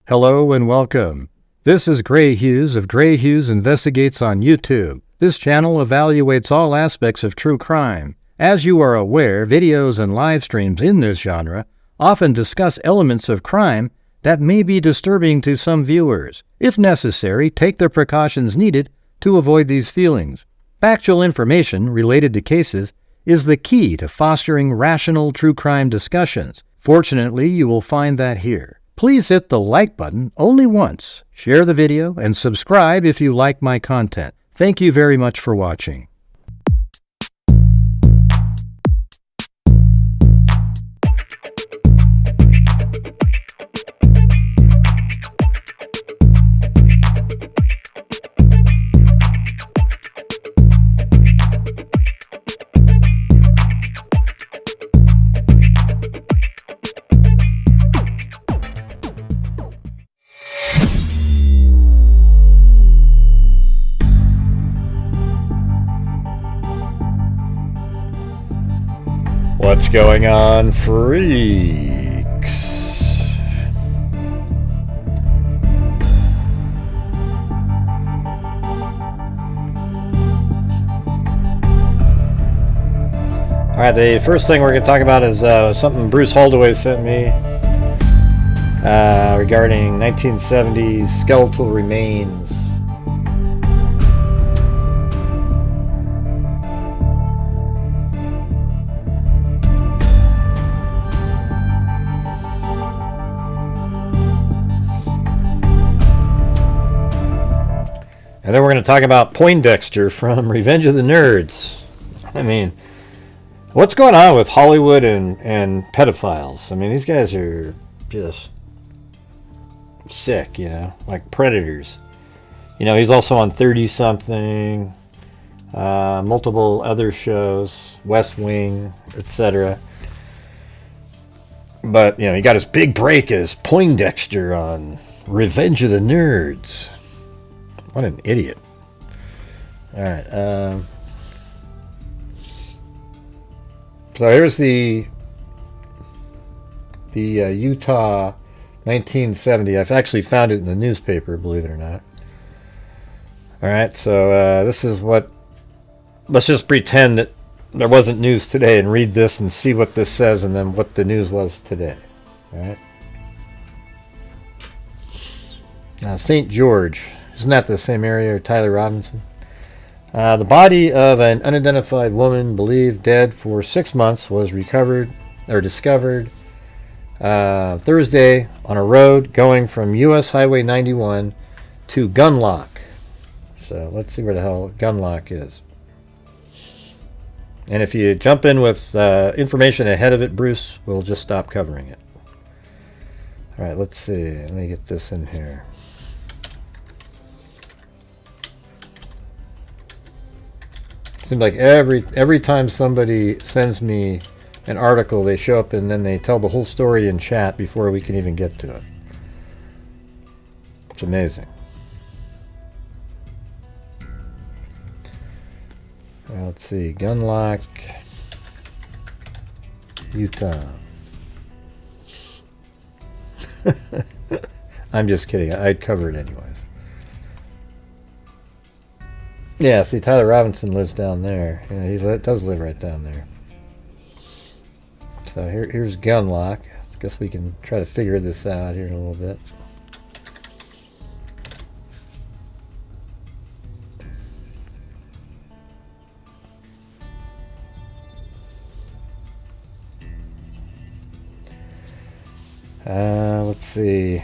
Hello and welcome. This is Grant Hughes of Grant Hughes Investigates on YouTube. This channel evaluates all aspects of true crime. As you are aware, videos and live streams in this genre often discuss elements of crime that may be disturbing to some viewers. If necessary, take the precautions needed to avoid these feelings. Factual information related to cases is the key to fostering rational true crime discussions. Fortunately, you will find that here. Please hit the like button only once, share the video, and subscribe if you like my content. Thank you very much for watching. What's going on, freaks? Alright, the first thing we're going to talk about is something Bruce Holdaway sent me regarding 1970s skeletal remains. And then we're going to talk about Poindexter from Revenge of the Nerds. I mean, what's going on with Hollywood and pedophiles? I mean, these guys are just sick, you know, like predators. You know, he's also on 30-something, multiple other shows, West Wing, etc. But, you know, he got his big break as Poindexter on Revenge of the Nerds. What an idiot. Alright, so here's the Utah 1970. I've actually found it in the newspaper, believe it or not. Alright, so this is what, let's just pretend that there wasn't news today and read this and see what this says and then what the news was today. Alright. St. George. Isn't that the same area of Tyler Robinson? The body of an unidentified woman believed dead for 6 months was discovered Thursday on a road going from U.S. Highway 91 to Gunlock. So let's see where the hell Gunlock is. And if you jump in with information ahead of it, Bruce will just stop covering it. All right, let's see. Let me get this in here. Seems like every time somebody sends me an article, they show up and then they tell the whole story in chat before we can even get to it. It's amazing. Well, let's see, Gunlock, Utah. I'm just kidding. I'd cover it anyways. Yeah, see, Tyler Robinson lives down there. Yeah, he does live right down there. So here's Gunlock. I guess we can try to figure this out here in a little bit. Let's see.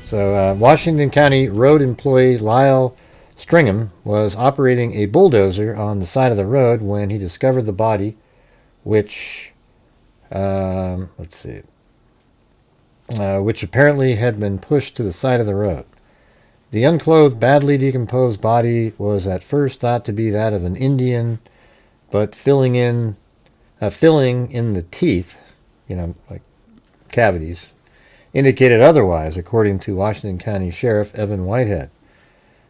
So Washington County road employee Lyle Stringham was operating a bulldozer on the side of the road when he discovered the body, which, which apparently had been pushed to the side of the road. The unclothed, badly decomposed body was at first thought to be that of an Indian, but filling in the teeth, you know, like cavities, indicated otherwise, according to Washington County Sheriff Evan Whitehead.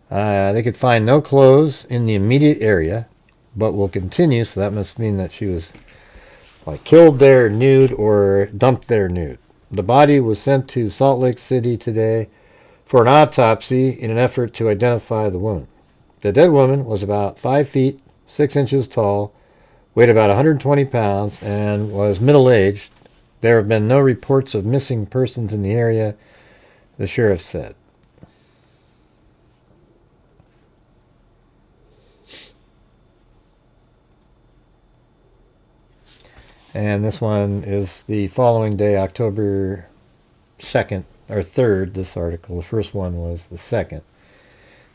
They could find no clothes in the immediate area, but will continue, so that must mean that she was like killed there nude or dumped there nude. The body was sent to Salt Lake City today for an autopsy in an effort to identify the woman. The dead woman was about 5 feet, 6 inches tall, weighed about 120 pounds, and was middle-aged. There have been no reports of missing persons in the area, the sheriff said. And this one is the following day, October 2nd, or 3rd, this article. The first one was the 2nd.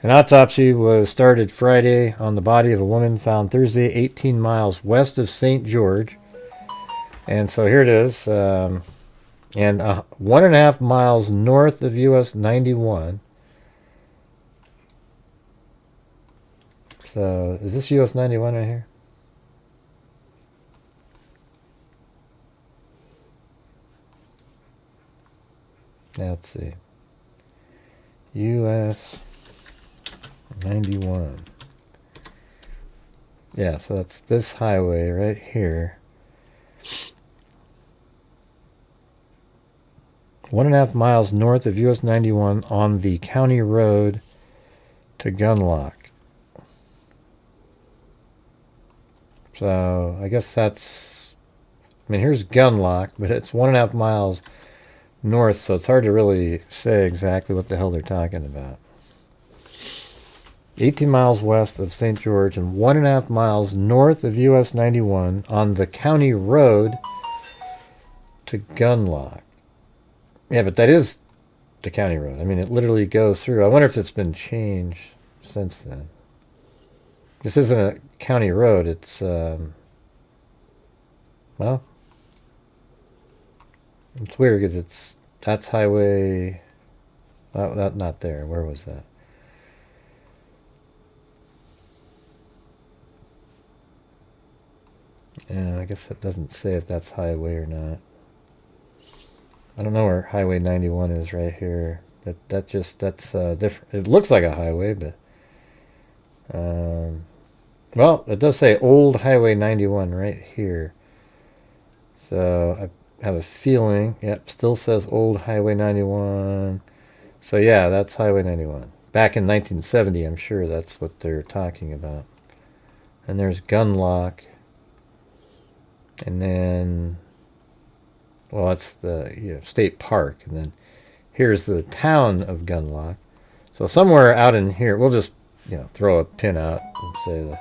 An autopsy was started Friday on the body of a woman found Thursday 18 miles west of St. George. And so here it is. And 1.5 miles north of US 91. So is this US 91 right here? Now let's see. US 91. Yeah, so that's this highway right here. 1.5 miles north of US 91 on the county road to Gunlock. So I guess that's, I mean, here's Gunlock, but it's 1.5 miles north, so it's hard to really say exactly what the hell they're talking about. 18 miles west of St. George and 1.5 miles north of US 91 on the county road to Gunlock. Yeah, but that is the county road. I mean, it literally goes through. I wonder if it's been changed since then. This isn't a county road. It's, well, it's weird because that's highway, not there. Where was that? Yeah, I guess that doesn't say if that's highway or not. I don't know where Highway 91 is right here. But that's different. It looks like a highway, but well, it does say Old Highway 91 right here. So I have a feeling, yep, still says Old Highway 91. So yeah, that's Highway 91. Back in 1970, I'm sure that's what they're talking about. And there's Gunlock. And then, well, that's the state park. And then here's the town of Gunlock. So somewhere out in here, we'll just throw a pin out and say the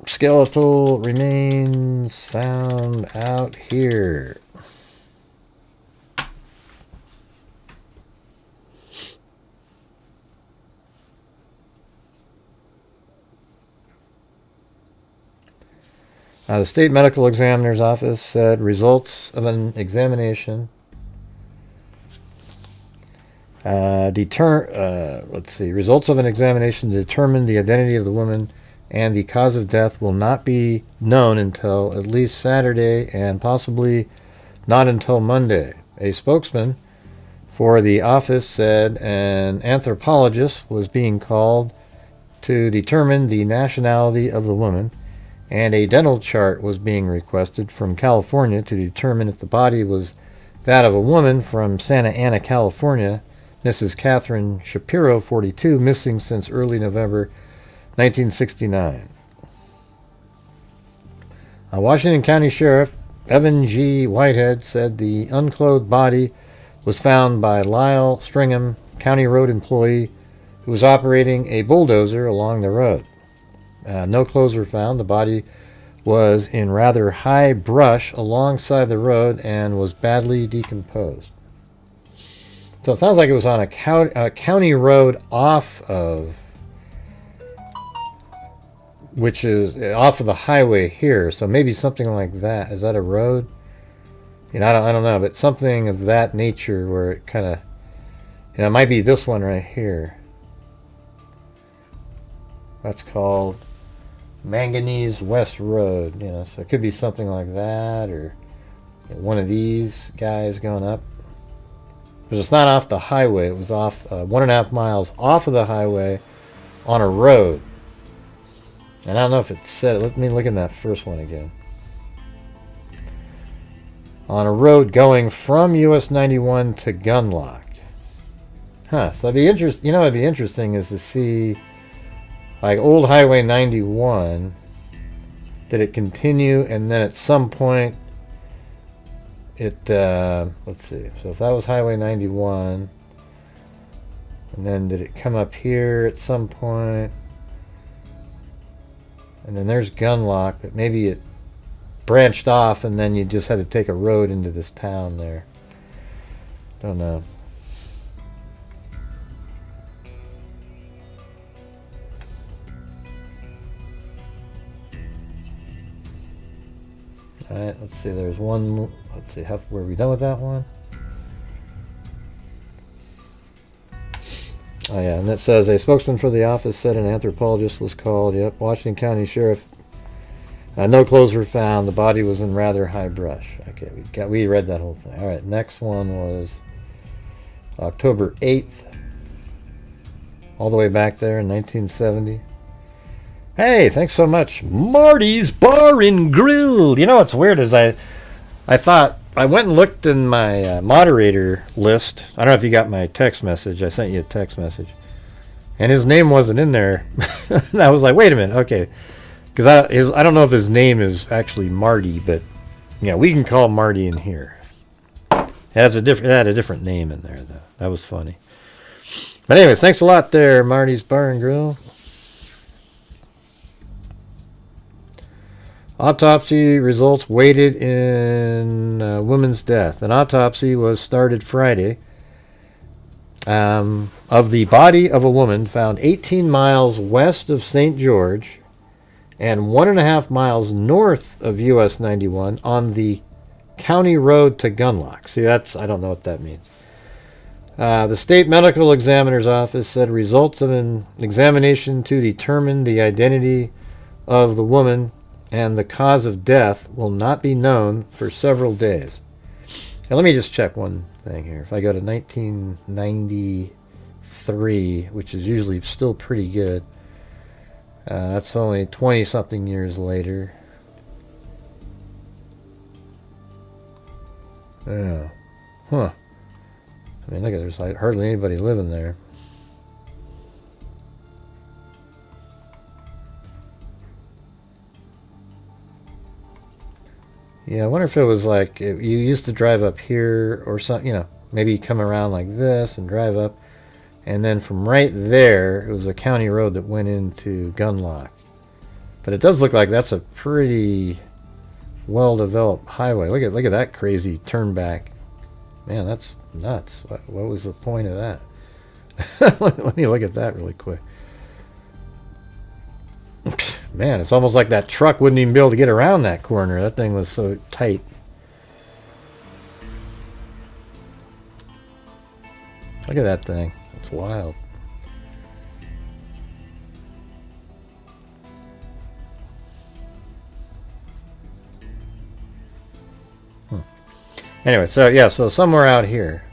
skeletal remains found out here. The state medical examiner's office said results of an examination results of an examination to determine the identity of the woman and the cause of death will not be known until at least Saturday and possibly not until Monday. A spokesman for the office said an anthropologist was being called to determine the nationality of the woman, and a dental chart was being requested from California to determine if the body was that of a woman from Santa Ana, California, Mrs. Catherine Shapiro, 42, missing since early November 1969. Washington County Sheriff Evan G. Whitehead said the unclothed body was found by Lyle Stringham, county road employee, who was operating a bulldozer along the road. No clothes were found. The body was in rather high brush alongside the road and was badly decomposed. So it sounds like it was on a county road off of, which is off of the highway here. So maybe something like that. Is that a road? I don't know, but something of that nature where it kind of, it might be this one right here. That's called Manganese West Road, so it could be something like that, or one of these guys going up. Because it's not off the highway, it was off 1.5 miles off of the highway on a road. And I don't know if it said, let me look at that first one again. On a road going from US 91 to Gunlock. Huh. So it'd be interesting. You know, it'd be interesting is to see, like, old Highway 91. Did it continue, and then at some point, it let's see. So if that was Highway 91, and then did it come up here at some point? And then there's Gunlock, but maybe it branched off, and then you just had to take a road into this town there. Don't know. Alright, let's see, there's one, let's see, were we done with that one? Oh yeah, and it says, a spokesman for the office said an anthropologist was called. Yep, Washington County Sheriff. No clothes were found. The body was in rather high brush. Okay, we read that whole thing. Alright, next one was October 8th. All the way back there in 1970. Hey, thanks so much. Marty's Bar and Grill. You know what's weird is I thought, I went and looked in my moderator list. I don't know if you got my text message. I sent you a text message. And his name wasn't in there. And I was like, wait a minute, okay. Because I don't know if his name is actually Marty, but yeah, we can call Marty in here. It had a different name in there, though. That was funny. But anyways, thanks a lot there, Marty's Bar and Grill. Autopsy results weighted in woman's death. An autopsy was started Friday of the body of a woman found 18 miles west of St. George and 1.5 miles north of US 91 on the county road to Gunlock. See, I don't know what that means. The state medical examiner's office said results of an examination to determine the identity of the woman and the cause of death will not be known for several days. Now, let me just check one thing here. If I go to 1993, which is usually still pretty good, that's only 20-something years later. Yeah. Huh. I mean, look at there's like hardly anybody living there. Yeah, I wonder if it was like, you used to drive up here or something, you know, maybe come around like this and drive up. And then from right there, it was a county road that went into Gunlock. But it does look like that's a pretty well-developed highway. Look at that crazy turn back. Man, that's nuts. What was the point of that? Let me look at that really quick. Man, it's almost like that truck wouldn't even be able to get around that corner. That thing was so tight. Look at that thing. It's wild. Anyway, so yeah, so somewhere out here.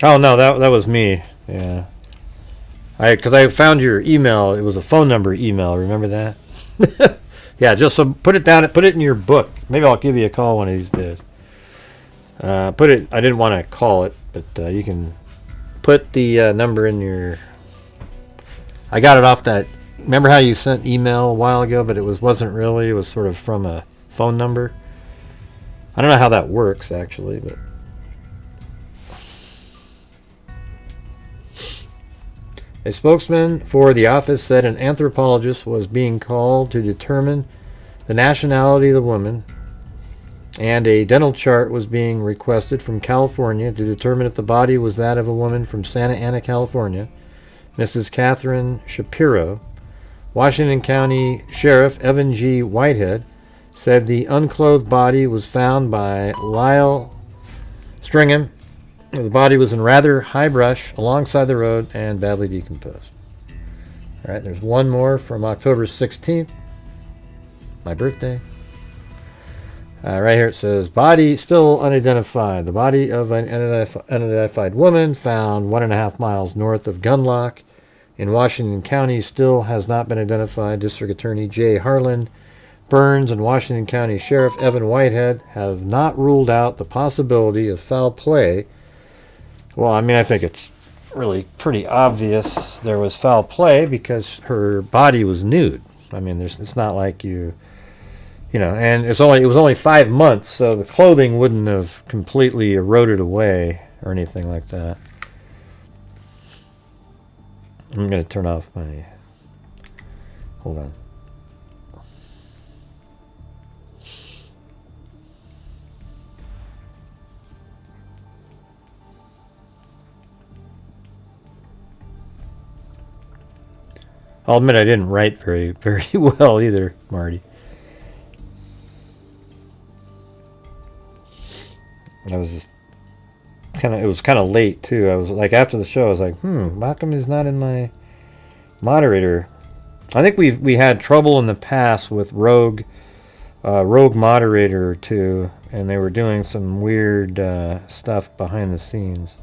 Oh no, that was me. Yeah, because I found your email. It was a phone number email. Remember that? Yeah, just so put it down. Put it in your book. Maybe I'll give you a call one of these days. Put it. I didn't want to call it, but you can put the number in your. I got it off that. Remember how you sent email a while ago, but it wasn't really. It was sort of from a phone number. I don't know how that works actually, but. A spokesman for the office said an anthropologist was being called to determine the nationality of the woman, and a dental chart was being requested from California to determine if the body was that of a woman from Santa Ana, California, Mrs. Catherine Shapiro. Washington County Sheriff Evan G. Whitehead said the unclothed body was found by Lyle Stringham. The body was in rather high brush alongside the road and badly decomposed. All right, there's one more from October 16th, my birthday. Right here it says, body still unidentified. The body of an unidentified woman found 1.5 miles north of Gunlock in Washington County still has not been identified. District Attorney Jay Harlan Burns and Washington County Sheriff Evan Whitehead have not ruled out the possibility of foul play. Well, I mean, I think it's really pretty obvious there was foul play because her body was nude. I mean, it's not like you know, and it was only 5 months, so the clothing wouldn't have completely eroded away or anything like that. I'm going to turn off my... Hold on. I'll admit I didn't write very, very well either, Marty. I was just it was kind of late too. I was like, after the show, I was like, how come he's not in my moderator? I think we had trouble in the past with rogue moderator or two, and they were doing some weird stuff behind the scenes.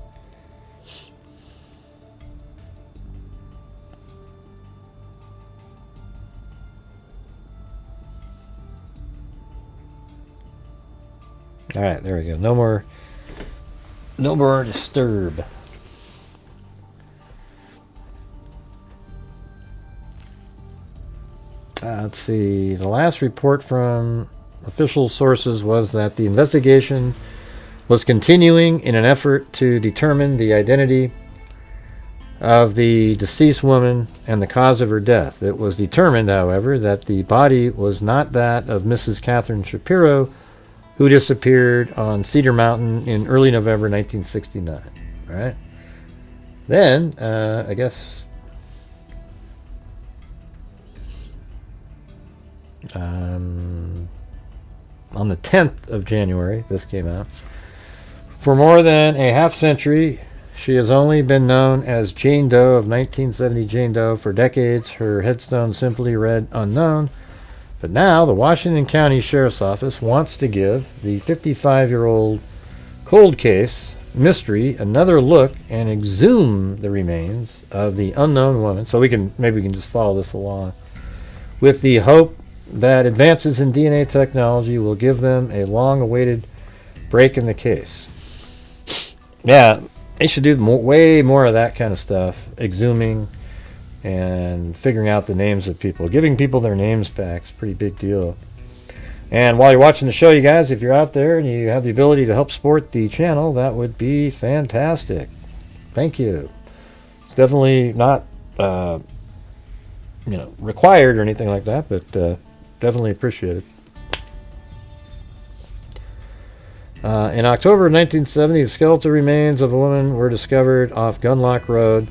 All right, there we go. No more disturb. Let's see. The last report from official sources was that the investigation was continuing in an effort to determine the identity of the deceased woman and the cause of her death. It was determined, however, that the body was not that of Mrs. Catherine Shapiro, who disappeared on Cedar Mountain in early November 1969. Right? Then, I guess, on the 10th of January, this came out. For more than a half century, she has only been known as Jane Doe of 1970 Jane Doe. For decades, her headstone simply read unknown. But now, the Washington County Sheriff's Office wants to give the 55-year-old cold case mystery another look and exhume the remains of the unknown woman. So maybe we can just follow this along, with the hope that advances in DNA technology will give them a long-awaited break in the case. Yeah, they should do way more of that kind of stuff, exhuming and figuring out the names of people. Giving people their names back is a pretty big deal. And while you're watching the show, you guys, if you're out there and you have the ability to help support the channel, that would be fantastic. Thank you. It's definitely not required or anything like that, but definitely appreciated. In October of 1970, the skeletal remains of a woman were discovered off Gunlock Road.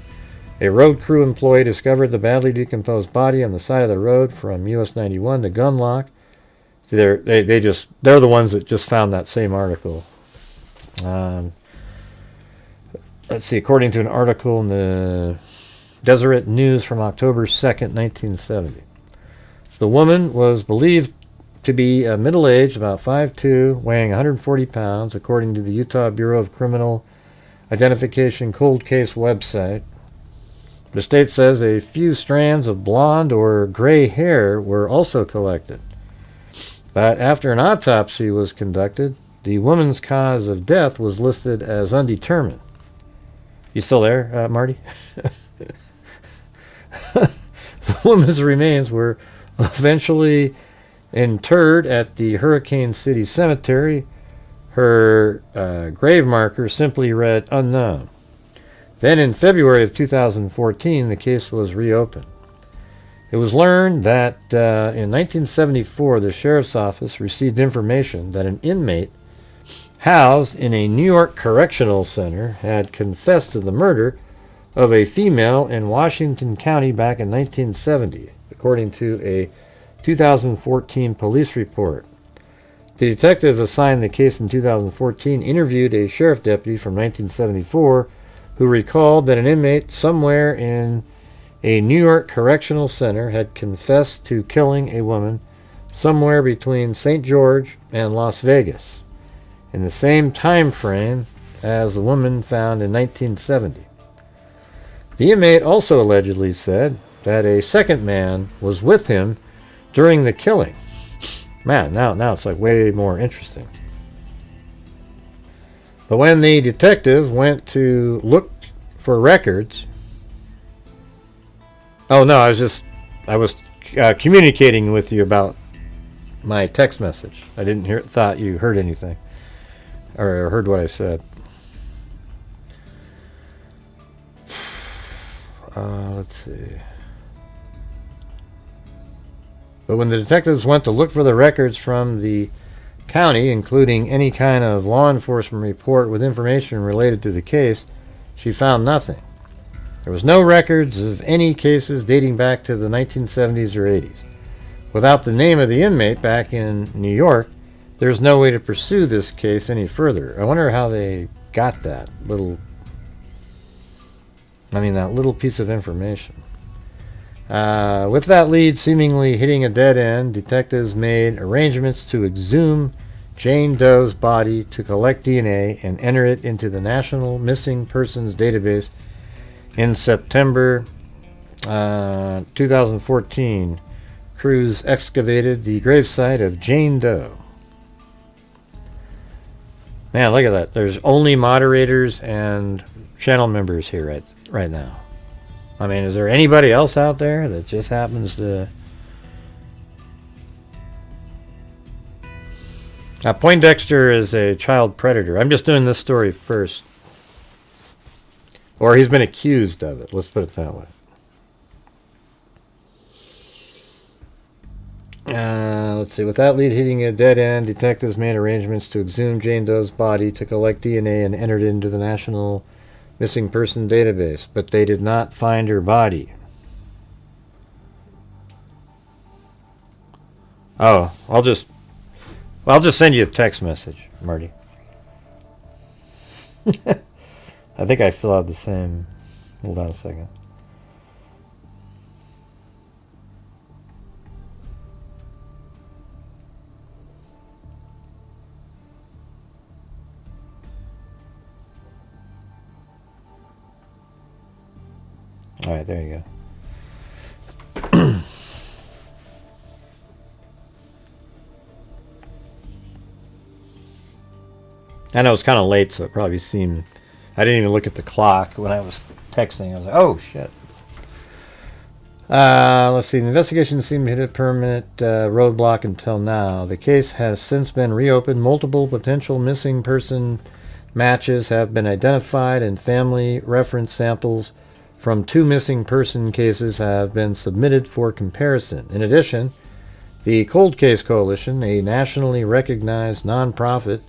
A road crew employee discovered the badly decomposed body on the side of the road from US 91 to Gunlock. See, they're the ones that just found that same article. Let's see, according to an article in the Deseret News from October 2nd, 1970. The woman was believed to be middle-aged, about 5'2", weighing 140 pounds, according to the Utah Bureau of Criminal Identification Cold Case website. The state says a few strands of blonde or gray hair were also collected. But after an autopsy was conducted, the woman's cause of death was listed as undetermined. You still there, Marty? The woman's remains were eventually interred at the Hurricane City Cemetery. Her grave marker simply read unknown. Then in February of 2014, the case was reopened. It was learned that in 1974, the Sheriff's Office received information that an inmate housed in a New York correctional center had confessed to the murder of a female in Washington County back in 1970, according to a 2014 police report. The detective assigned the case in 2014 interviewed a sheriff deputy from 1974 who recalled that an inmate somewhere in a New York correctional center had confessed to killing a woman somewhere between St. George and Las Vegas in the same time frame as the woman found in 1970. The inmate also allegedly said that a second man was with him during the killing. Man, now it's like way more interesting. But when the detective went to look for records... Oh, no, I was communicating with you about my text message. I didn't thought you heard anything. Or heard what I said. Let's see. But when the detectives went to look for the records from the county, including any kind of law enforcement report with information related to the case, she found nothing. There was no records of any cases dating back to the 1970s or 80s. Without the name of the inmate back in New York, there's no way to pursue this case any further. I wonder how they got that little piece of information. With that lead seemingly hitting a dead end, detectives made arrangements to exhume Jane Doe's body to collect DNA and enter it into the National Missing Persons Database. In September 2014, crews excavated the gravesite of Jane Doe. Man, look at that. There's only moderators and channel members here right now. I mean, is there anybody else out there that just happens to... Poindexter is a child predator. I'm just doing this story first. Or he's been accused of it. Let's put it that way. Let's see. With that lead hitting a dead end, detectives made arrangements to exhume Jane Doe's body to collect DNA and entered it into the National Missing Person Database, but they did not find her body. Oh, I'll just send you a text message, Marty. I think I still have the same. Hold on a second. All right, there you go. I know it's kind of late, so it probably seemed... I didn't even look at the clock when I was texting. I was like, oh, shit. Let's see. The investigation seemed to hit a permanent roadblock until now. The case has since been reopened. Multiple potential missing person matches have been identified, and family reference samples from 2 missing person cases have been submitted for comparison. In addition, the Cold Case Coalition, a nationally recognized nonprofit,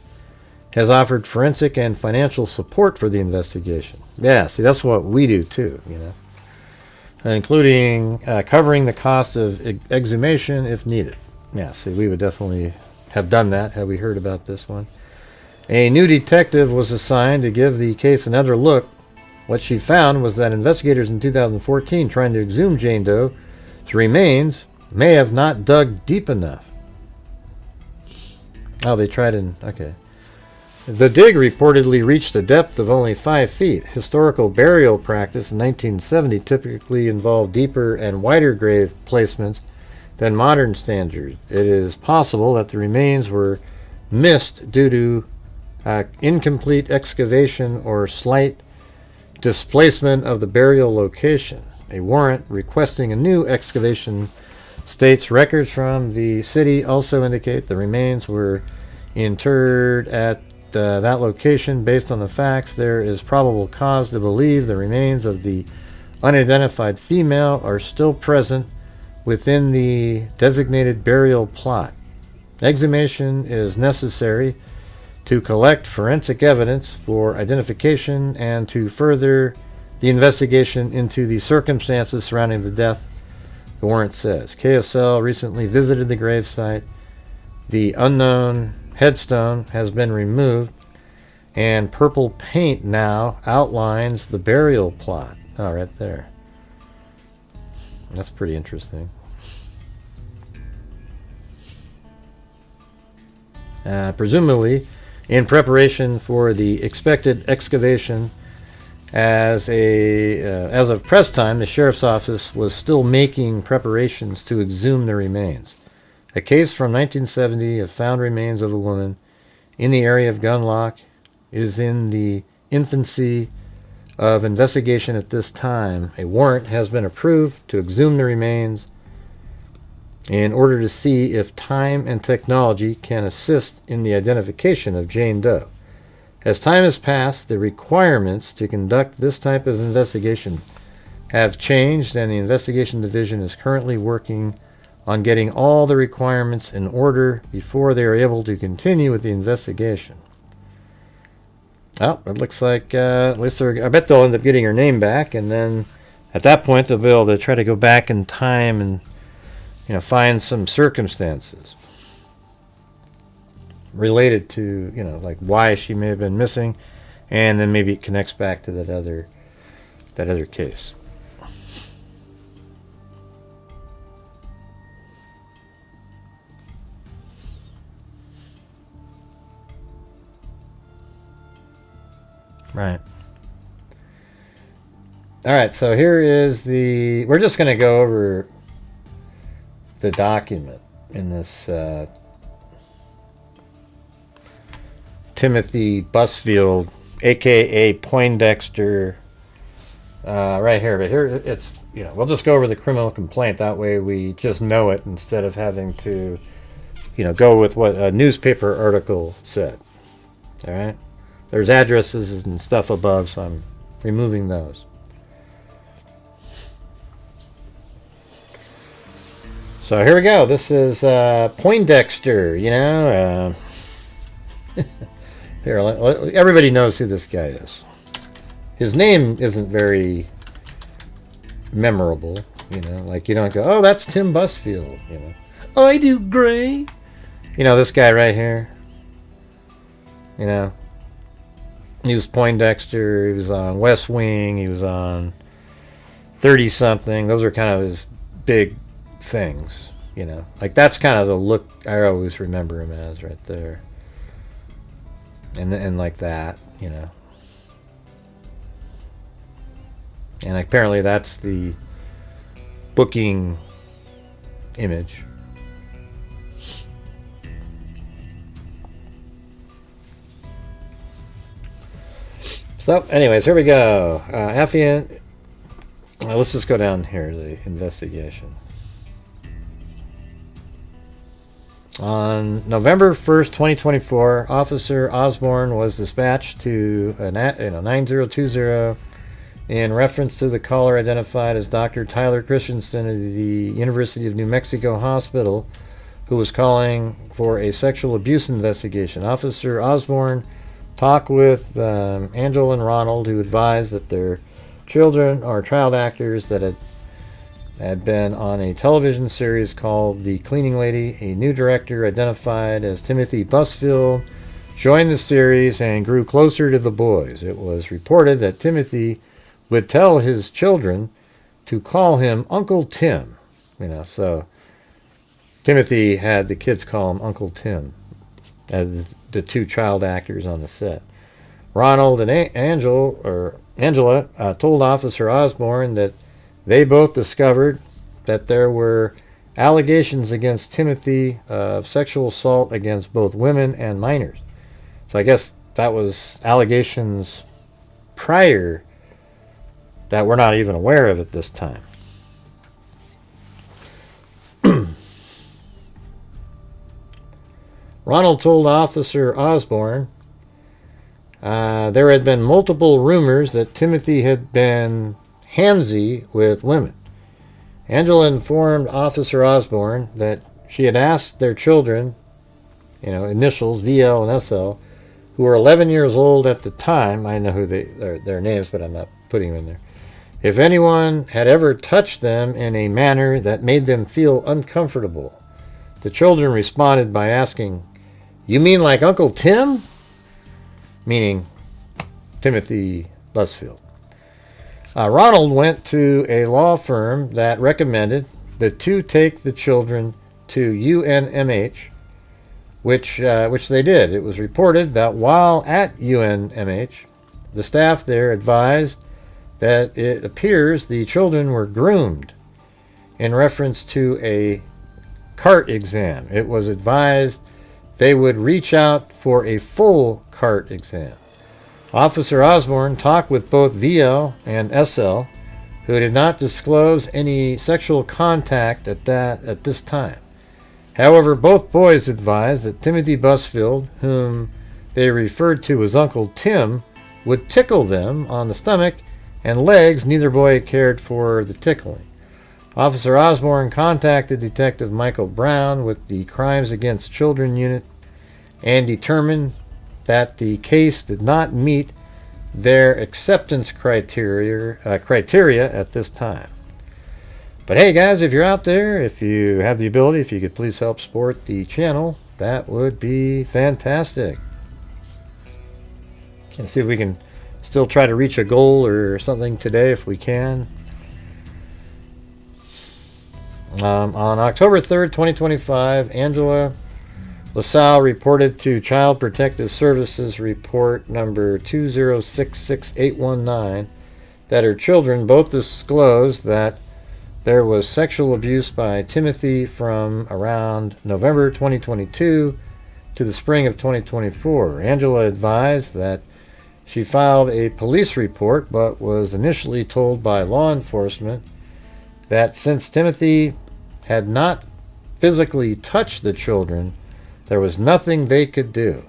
has offered forensic and financial support for the investigation. Yeah, see, that's what we do too, you know, including covering the costs of exhumation if needed. Yeah, see, we would definitely have done that had we heard about this one. A new detective was assigned to give the case another look. What she found was that investigators in 2014 trying to exhume Jane Doe's remains may have not dug deep enough. Oh, they tried in... Okay. The dig reportedly reached a depth of only 5 feet. Historical burial practice in 1970 typically involved deeper and wider grave placements than modern standards. It is possible that the remains were missed due to incomplete excavation or slight displacement of the burial location. A warrant requesting a new excavation states records from the city also indicate the remains were interred at that location. Based on the facts, there is probable cause to believe the remains of the unidentified female are still present within the designated burial plot. Exhumation is necessary to collect forensic evidence for identification and to further the investigation into the circumstances surrounding the death, the warrant says. KSL recently visited the gravesite. The unknown headstone has been removed, and purple paint now outlines the burial plot. Oh, right there. That's pretty interesting. Presumably, in preparation for the expected excavation, as of press time, the sheriff's office was still making preparations to exhume the remains. A case from 1970 of found remains of a woman in the area of Gunlock is in the infancy of investigation at this time. A warrant has been approved to exhume the remains in order to see if time and technology can assist in the identification of Jane Doe. As time has passed, the requirements to conduct this type of investigation have changed, and the investigation division is currently working on getting all the requirements in order before they are able to continue with the investigation. Well, it looks like at least I bet they'll end up getting her name back, and then at that point they'll be able to try to go back in time and find some circumstances related to like why she may have been missing, and then maybe it connects back to that other case. Right. All right, so here is we're just going to go over the document in this Timothy Busfield, aka Poindexter, right here. But here it's, we'll just go over the criminal complaint. That way we just know it instead of having to, go with what a newspaper article said. All right. There's addresses and stuff above, so I'm removing those. So here we go. This is Poindexter, Here, everybody knows who this guy is. His name isn't very memorable, like you don't go, oh, that's Tim Busfield, I do, Gray. This guy right here, he was Poindexter, he was on West Wing, he was on 30-something. Those are kind of his big things, Like that's kind of the look I always remember him as right there. And like that, And apparently that's the booking image. So, anyways, here we go. Affiant. Let's just go down here to the investigation. On November 1st, 2024, Officer Osborne was dispatched to 9020 in reference to the caller identified as Dr. Tyler Christensen of the University of New Mexico Hospital, who was calling for a sexual abuse investigation. Officer Osborne talked with Angela and Ronald, who advised that their children are child actors that had been on a television series called The Cleaning Lady. A new director identified as Timothy Busfield joined the series and grew closer to the boys. It was reported that Timothy would tell his children to call him Uncle Tim. So Timothy had the kids call him Uncle Tim, as the two child actors on the set. Ronald and Angela told Officer Osborne that they both discovered that there were allegations against Timothy of sexual assault against both women and minors. So I guess that was allegations prior that we're not even aware of at this time. Ronald told Officer Osborne there had been multiple rumors that Timothy had been handsy with women. Angela informed Officer Osborne that she had asked their children, initials VL and SL, who were 11 years old at the time. I know who their names, but I'm not putting them in there. If anyone had ever touched them in a manner that made them feel uncomfortable. The children responded by asking, "You mean like Uncle Tim?" Meaning Timothy Busfield. Ronald went to a law firm that recommended the two take the children to UNMH, which they did. It was reported that while at UNMH, the staff there advised that it appears the children were groomed in reference to a CART exam. It was advised they would reach out for a full CART exam. Officer Osborne talked with both VL and SL, who did not disclose any sexual contact at this time. However, both boys advised that Timothy Busfield, whom they referred to as Uncle Tim, would tickle them on the stomach and legs. Neither boy cared for the tickling. Officer Osborne contacted Detective Michael Brown with the Crimes Against Children Unit and determined that the case did not meet their acceptance criteria at this time. But hey guys, if you're out there, if you have the ability, if you could please help support the channel, that would be fantastic. And see if we can still try to reach a goal or something today if we can. On October 3rd, 2025, Angela LaSalle reported to Child Protective Services report number 2066819 that her children both disclosed that there was sexual abuse by Timothy from around November 2022 to the spring of 2024. Angela advised that she filed a police report but was initially told by law enforcement that since Timothy had not physically touched the children, there was nothing they could do.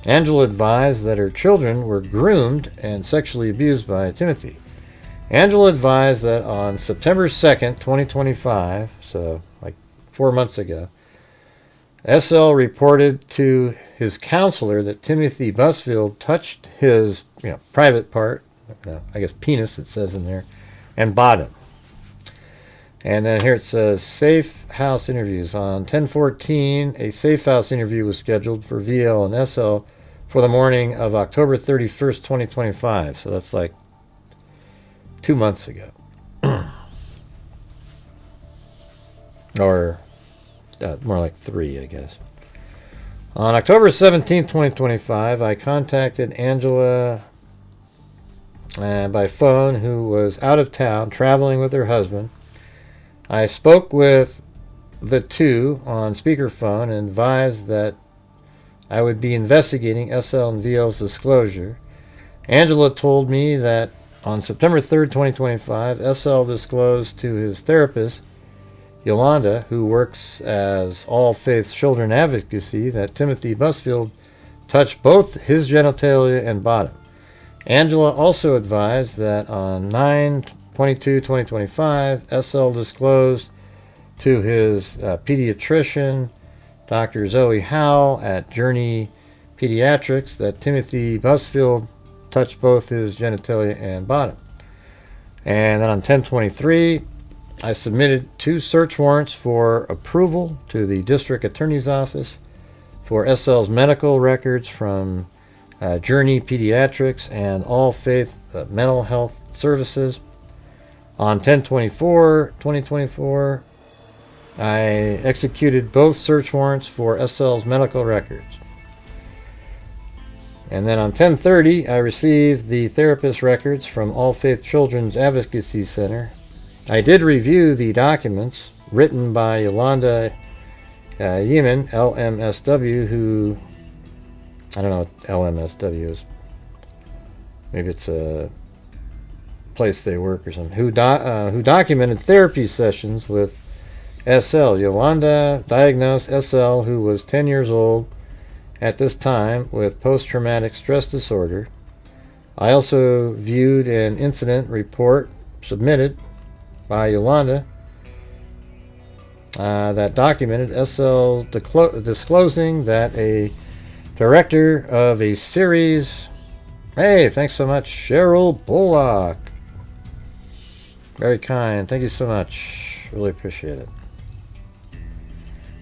Angela advised that her children were groomed and sexually abused by Timothy. Angela advised that on September 2nd, 2025, so like 4 months ago, SL reported to his counselor that Timothy Busfield touched his private part, I guess penis it says in there, and bottom. And then here it says safe house interviews. On 10/14, a safe house interview was scheduled for VL and SL for the morning of October 31st, 2025. So that's like 2 months ago. Or more like 3, I guess. On October 17th, 2025, I contacted Angela by phone, who was out of town traveling with her husband. I spoke with the two on speakerphone and advised that I would be investigating SL and VL's disclosure. Angela told me that on September 3rd, 2025, SL disclosed to his therapist, Yolanda, who works as All Faiths Children Advocacy, that Timothy Busfield touched both his genitalia and bottom. Angela also advised that on 9/22/2025, SL disclosed to his pediatrician, Dr. Zoe Howell at Journey Pediatrics, that Timothy Busfield touched both his genitalia and bottom. And then on 10/23, I submitted 2 search warrants for approval to the District Attorney's Office for SL's medical records from Journey Pediatrics and All Faith Mental Health Services. On 10/24/2024, I executed both search warrants for SL's medical records. And then on 10/30, I received the therapist records from All Faith Children's Advocacy Center. I did review the documents written by Yolanda Yeaman, LMSW, who, I don't know what LMSW is. Maybe it's a place they work or something. Who documented therapy sessions with SL. Yolanda diagnosed SL, who was 10 years old at this time, with post-traumatic stress disorder. I also viewed an incident report submitted by Yolanda that documented SL disclosing that a director of a series, hey, thanks so much, Cheryl Bullock. Very kind. Thank you so much. Really appreciate it.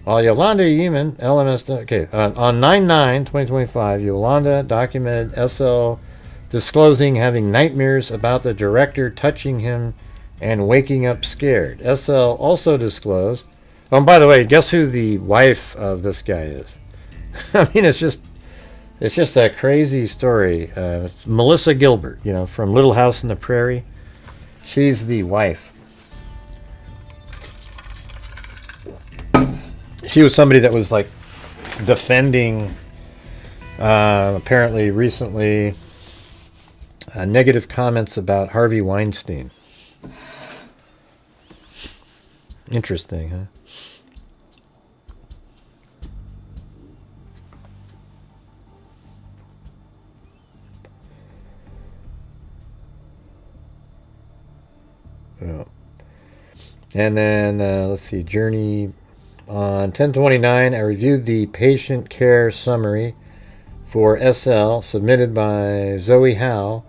While Yolanda Yeaman, LMS, okay, on 9/9/2025, Yolanda documented SL disclosing having nightmares about the director touching him and waking up scared. SL also disclosed, oh, and by the way, guess who the wife of this guy is? I mean, it's just a crazy story. Melissa Gilbert, from Little House on the Prairie. She's the wife. she was somebody that was like defending, apparently recently, negative comments about Harvey Weinstein. Interesting, huh? Yeah. And then, let's see, Journey on 10/29, I reviewed the patient care summary for SL submitted by Zoe Howe.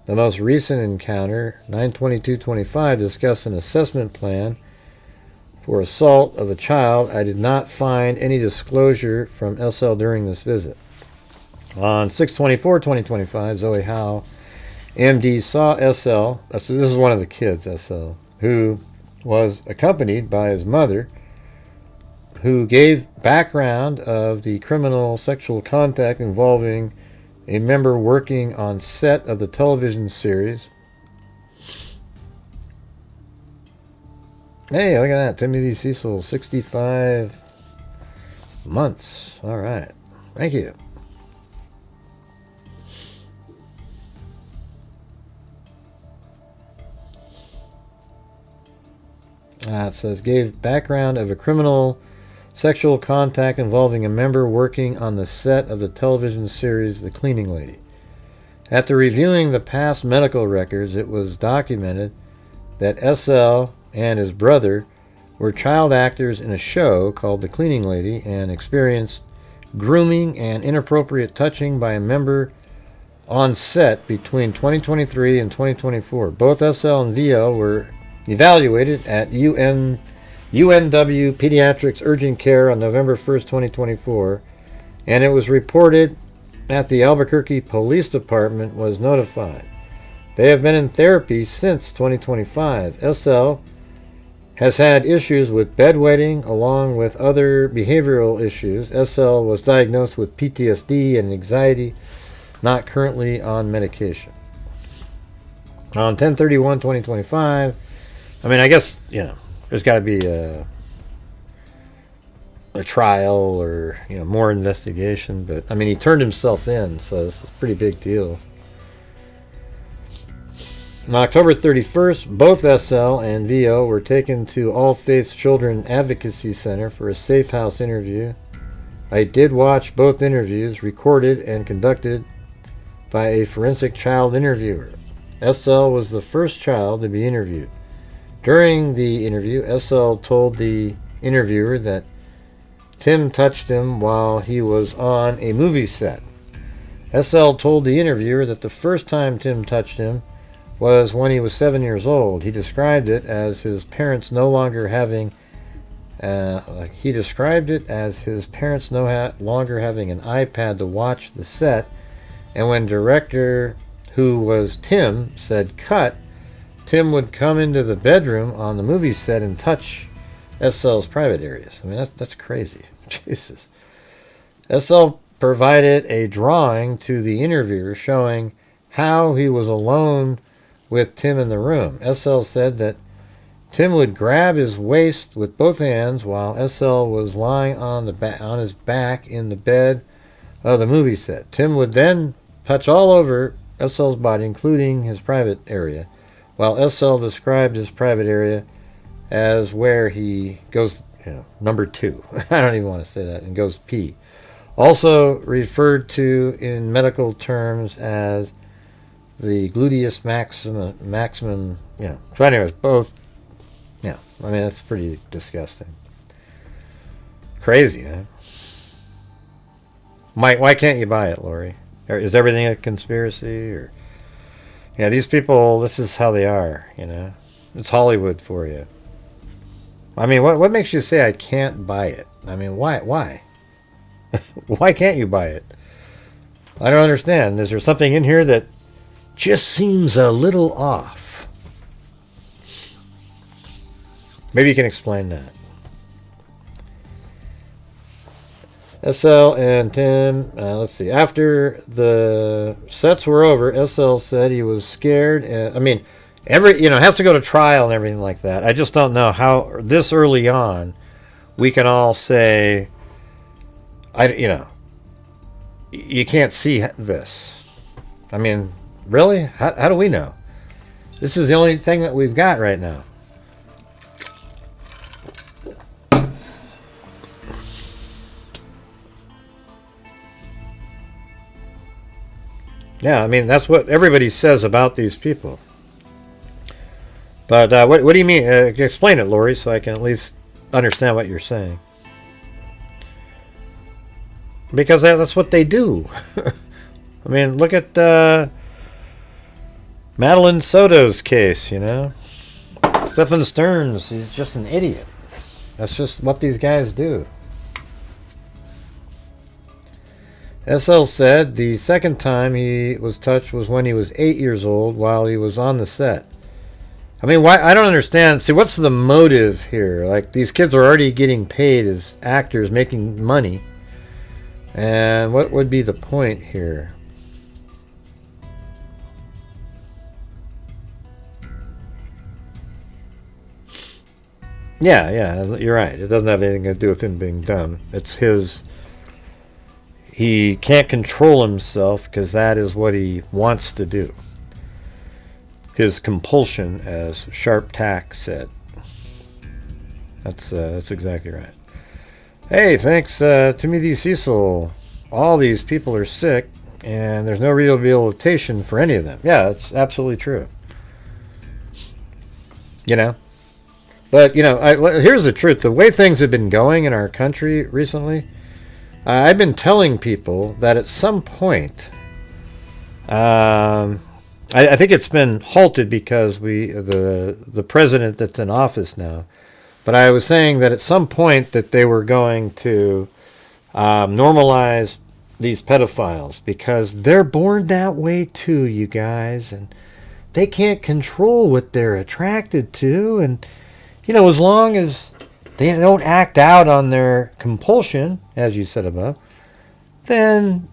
The most recent encounter, 9/22/25, discussed an assessment plan for assault of a child. I did not find any disclosure from SL during this visit. On 6/24/2025, Zoe Howe, MD, saw SL, this is one of the kids, SL, who was accompanied by his mother, who gave background of the criminal sexual contact involving a member working on set of the television series. Hey, look at that. Timothy Cecil, 65 months. All right. Thank you. It says, gave background of a criminal sexual contact involving a member working on the set of the television series The Cleaning Lady. After reviewing the past medical records, it was documented that SL and his brother were child actors in a show called The Cleaning Lady and experienced grooming and inappropriate touching by a member on set between 2023 and 2024. Both SL and VO were evaluated at UNW Pediatrics Urgent Care on November 1st, 2024, and it was reported that the Albuquerque Police Department was notified. They have been in therapy since 2025. SL has had issues with bedwetting along with other behavioral issues. SL was diagnosed with PTSD and anxiety, not currently on medication. On 10/31/2025, I mean, I guess, there's got to be a trial or, more investigation. But, I mean, he turned himself in, so it's a pretty big deal. On October 31st, both SL and VO were taken to All Faiths Children Advocacy Center for a safe house interview. I did watch both interviews, recorded and conducted by a forensic child interviewer. SL was the first child to be interviewed. During the interview, SL told the interviewer that Tim touched him while he was on a movie set. SL told the interviewer that the first time Tim touched him was when he was 7 years old. He described it as his parents no longer having an iPad to watch the set, and when director, who was Tim, said cut, Tim would come into the bedroom on the movie set and touch SL's private areas. I mean, that's crazy. Jesus. SL provided a drawing to the interviewer showing how he was alone with Tim in the room. SL said that Tim would grab his waist with both hands while SL was lying on his back in the bed of the movie set. Tim would then touch all over SL's body, including his private area, while SL described his private area as where he goes, number 2. I don't even want to say that, and goes pee. Also referred to in medical terms as the gluteus maximum, So anyways, both, I mean, that's pretty disgusting. Crazy, huh? Why can't you buy it, Lori? Or is everything a conspiracy? Or these people, this is how they are, It's Hollywood for you. I mean, what makes you say I can't buy it? I mean, why? Why can't you buy it? I don't understand. Is there something in here that just seems a little off? Maybe you can explain that. SL and Tim, let's see. After the sets were over, SL said he was scared. I mean, it has to go to trial and everything like that. I just don't know how this early on we can all say, you can't see this. I mean, really? How do we know? This is the only thing that we've got right now. Yeah, I mean, that's what everybody says about these people. But what do you mean? Explain it, Lori, so I can at least understand what you're saying. Because that's what they do. I mean, look at Madeline Soto's case, you know? Stephen Stearns, he's just an idiot. That's just what these guys do. SL said the second time he was touched was when he was 8 years old while he was on the set. I mean, why? I don't understand. See, what's the motive here? Like, these kids are already getting paid as actors, making money. And what would be the point here? Yeah, you're right. It doesn't have anything to do with him being dumb. It's his... He can't control himself because that is what he wants to do. His compulsion, as Sharp Tack said. That's exactly right. Hey, thanks, Timothy Cecil. All these people are sick, and there's no rehabilitation for any of them. Yeah, that's absolutely true. You know? But, here's the truth. The way things have been going in our country recently, I've been telling people that at some point, I think it's been halted because the president that's in office now, but I was saying that at some point that they were going to normalize these pedophiles because they're born that way too, you guys, and they can't control what they're attracted to, and as long as they don't act out on their compulsion, as you said above, then,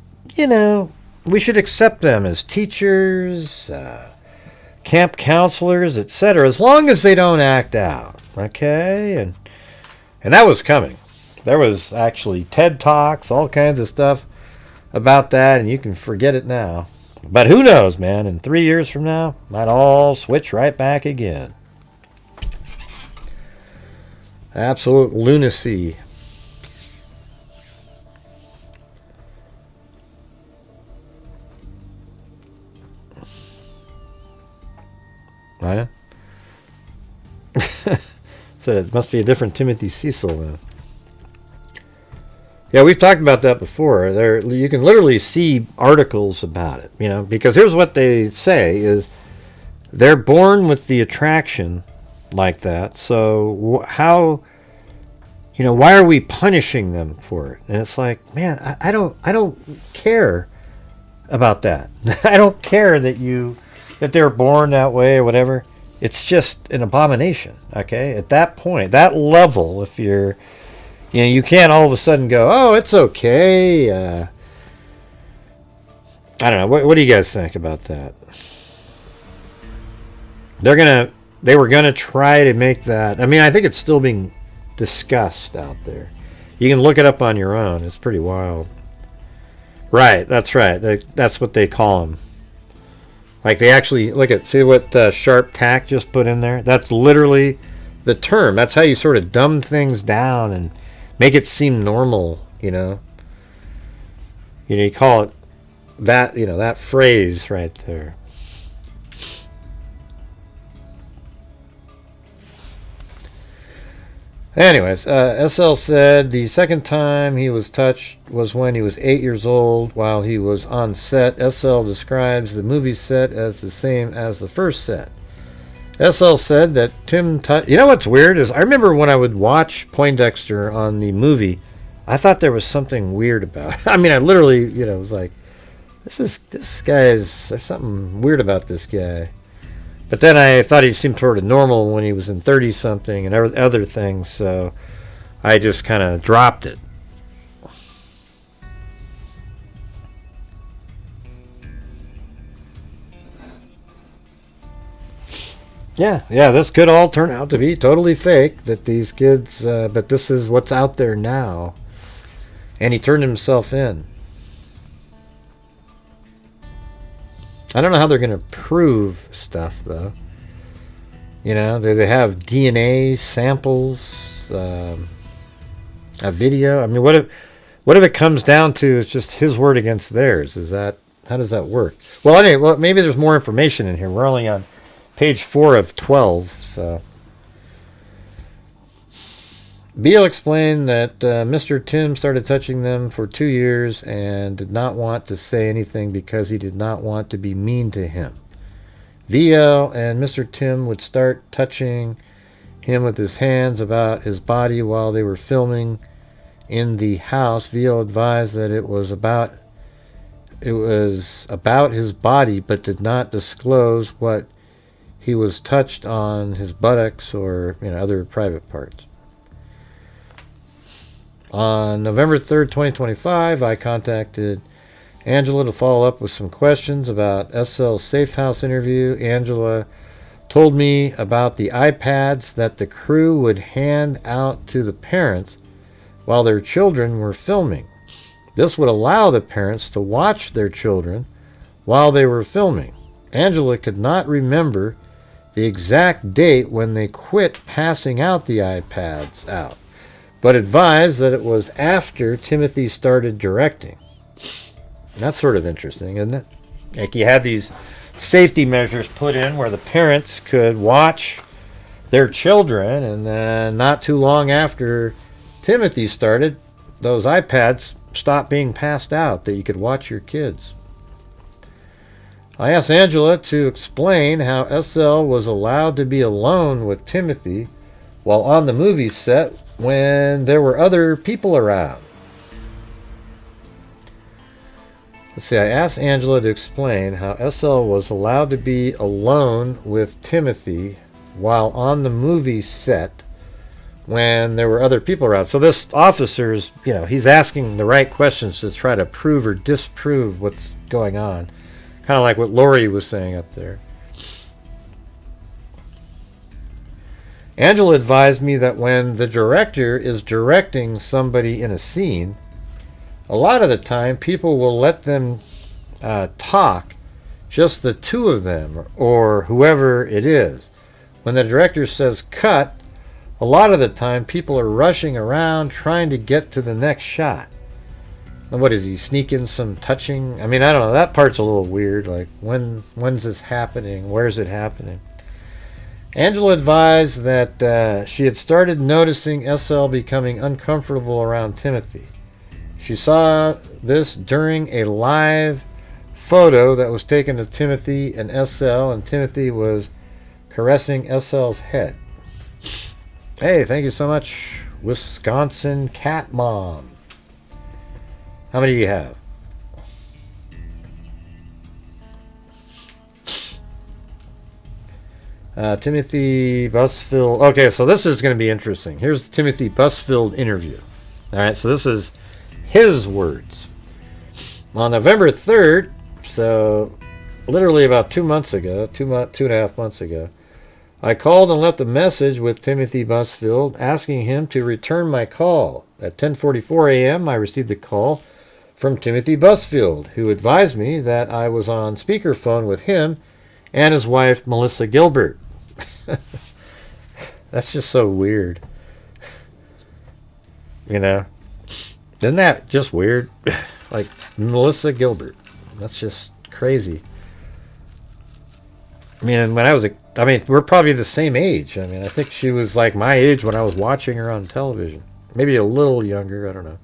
we should accept them as teachers, camp counselors, etc., as long as they don't act out, okay? And that was coming. There was actually TED Talks, all kinds of stuff about that, and you can forget it now. But who knows, man? In 3 years from now, might all switch right back again. Absolute lunacy. Right? So it must be a different Timothy Cecil then. Yeah, we've talked about that before. You can literally see articles about it, because here's what they say is they're born with the attraction like that. So how, why are we punishing them for it? And it's like, man, I don't care about that. I don't care that they're born that way or whatever. It's just an abomination. Okay, at that point, that level, if you're, you can't all of a sudden go, oh, it's okay. I don't know. What do you guys think about that? They were gonna try to make that. I mean, I think it's still being discussed out there. You can look it up on your own. It's pretty wild. Right, that's right. That's what they call them. Like, they actually see what Sharp Tack just put in there. That's literally the term. That's how you sort of dumb things down and make it seem normal. You call it that. That phrase right there. Anyways, SL said the second time he was touched was when he was 8 years old while he was on set. SL describes the movie set as the same as the first set. SL said that Tim touched... You know what's weird is I remember when I would watch Poindexter on the movie, I thought there was something weird about it. I mean, I literally, was like, there's something weird about this guy. But then I thought he seemed sort of normal when he was in 30-something and other things, so I just kind of dropped it. Yeah, this could all turn out to be totally fake, that these kids, but this is what's out there now. And he turned himself in. I don't know how they're going to prove stuff, though. You know, do they have DNA samples, a video? I mean, what if it comes down to it's just his word against theirs? How does that work? Well, anyway, maybe there's more information in here. We're only on page 4 of 12, so. Beale explained that Mr. Tim started touching them for 2 years and did not want to say anything because he did not want to be mean to him. VL and Mr. Tim would start touching him with his hands about his body while they were filming in the house. VL advised that it was about his body, but did not disclose what he was touched on, his buttocks or other private parts. On November 3rd, 2025, I contacted Angela to follow up with some questions about SL's Safe House interview. Angela told me about the iPads that the crew would hand out to the parents while their children were filming. This would allow the parents to watch their children while they were filming. Angela could not remember the exact date when they quit passing out the iPads out, but advised that it was after Timothy started directing. And that's sort of interesting, isn't it? Like, you had these safety measures put in where the parents could watch their children, and then not too long after Timothy started, those iPads stopped being passed out, that you could watch your kids. I asked Angela to explain how SL was allowed to be alone with Timothy while on the movie set when there were other people around. Let's see, I asked Angela to explain how SL was allowed to be alone with Timothy while on the movie set when there were other people around. So this officer's, he's asking the right questions to try to prove or disprove what's going on. Kind of like what Lori was saying up there. Angela advised me that when the director is directing somebody in a scene, a lot of the time people will let them talk, just the two of them or whoever it is. When the director says cut, a lot of the time people are rushing around trying to get to the next shot. And what is he sneaking some touching? I mean, I don't know. That part's a little weird. Like, when's this happening? Where's it happening? Angela advised that she had started noticing SL becoming uncomfortable around Timothy. She saw this during a live photo that was taken of Timothy and SL, and Timothy was caressing SL's head. Hey, thank you so much, Wisconsin Cat Mom. How many do you have? Timothy Busfield. Okay, so this is going to be interesting. Here's the Timothy Busfield interview. All right, so this is his words. On November 3rd, so literally about 2 months ago, 2.5 months ago, I called and left a message with Timothy Busfield asking him to return my call. At 10:44 a.m., I received a call from Timothy Busfield, who advised me that I was on speakerphone with him and his wife, Melissa Gilbert. That's just so weird. Isn't that just weird? Like, Melissa Gilbert. That's just crazy. I mean, we're probably the same age. I mean, I think she was like my age when I was watching her on television. Maybe a little younger, I don't know.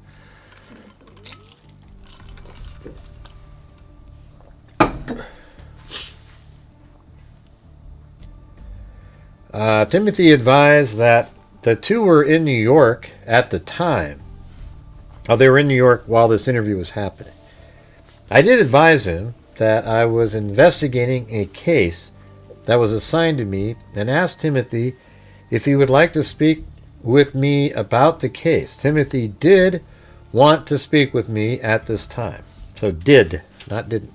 Timothy advised that the two were in New York at the time. They were in New York while this interview was happening. I did advise him that I was investigating a case that was assigned to me and asked Timothy if he would like to speak with me about the case. Timothy did want to speak with me at this time. So did, not didn't.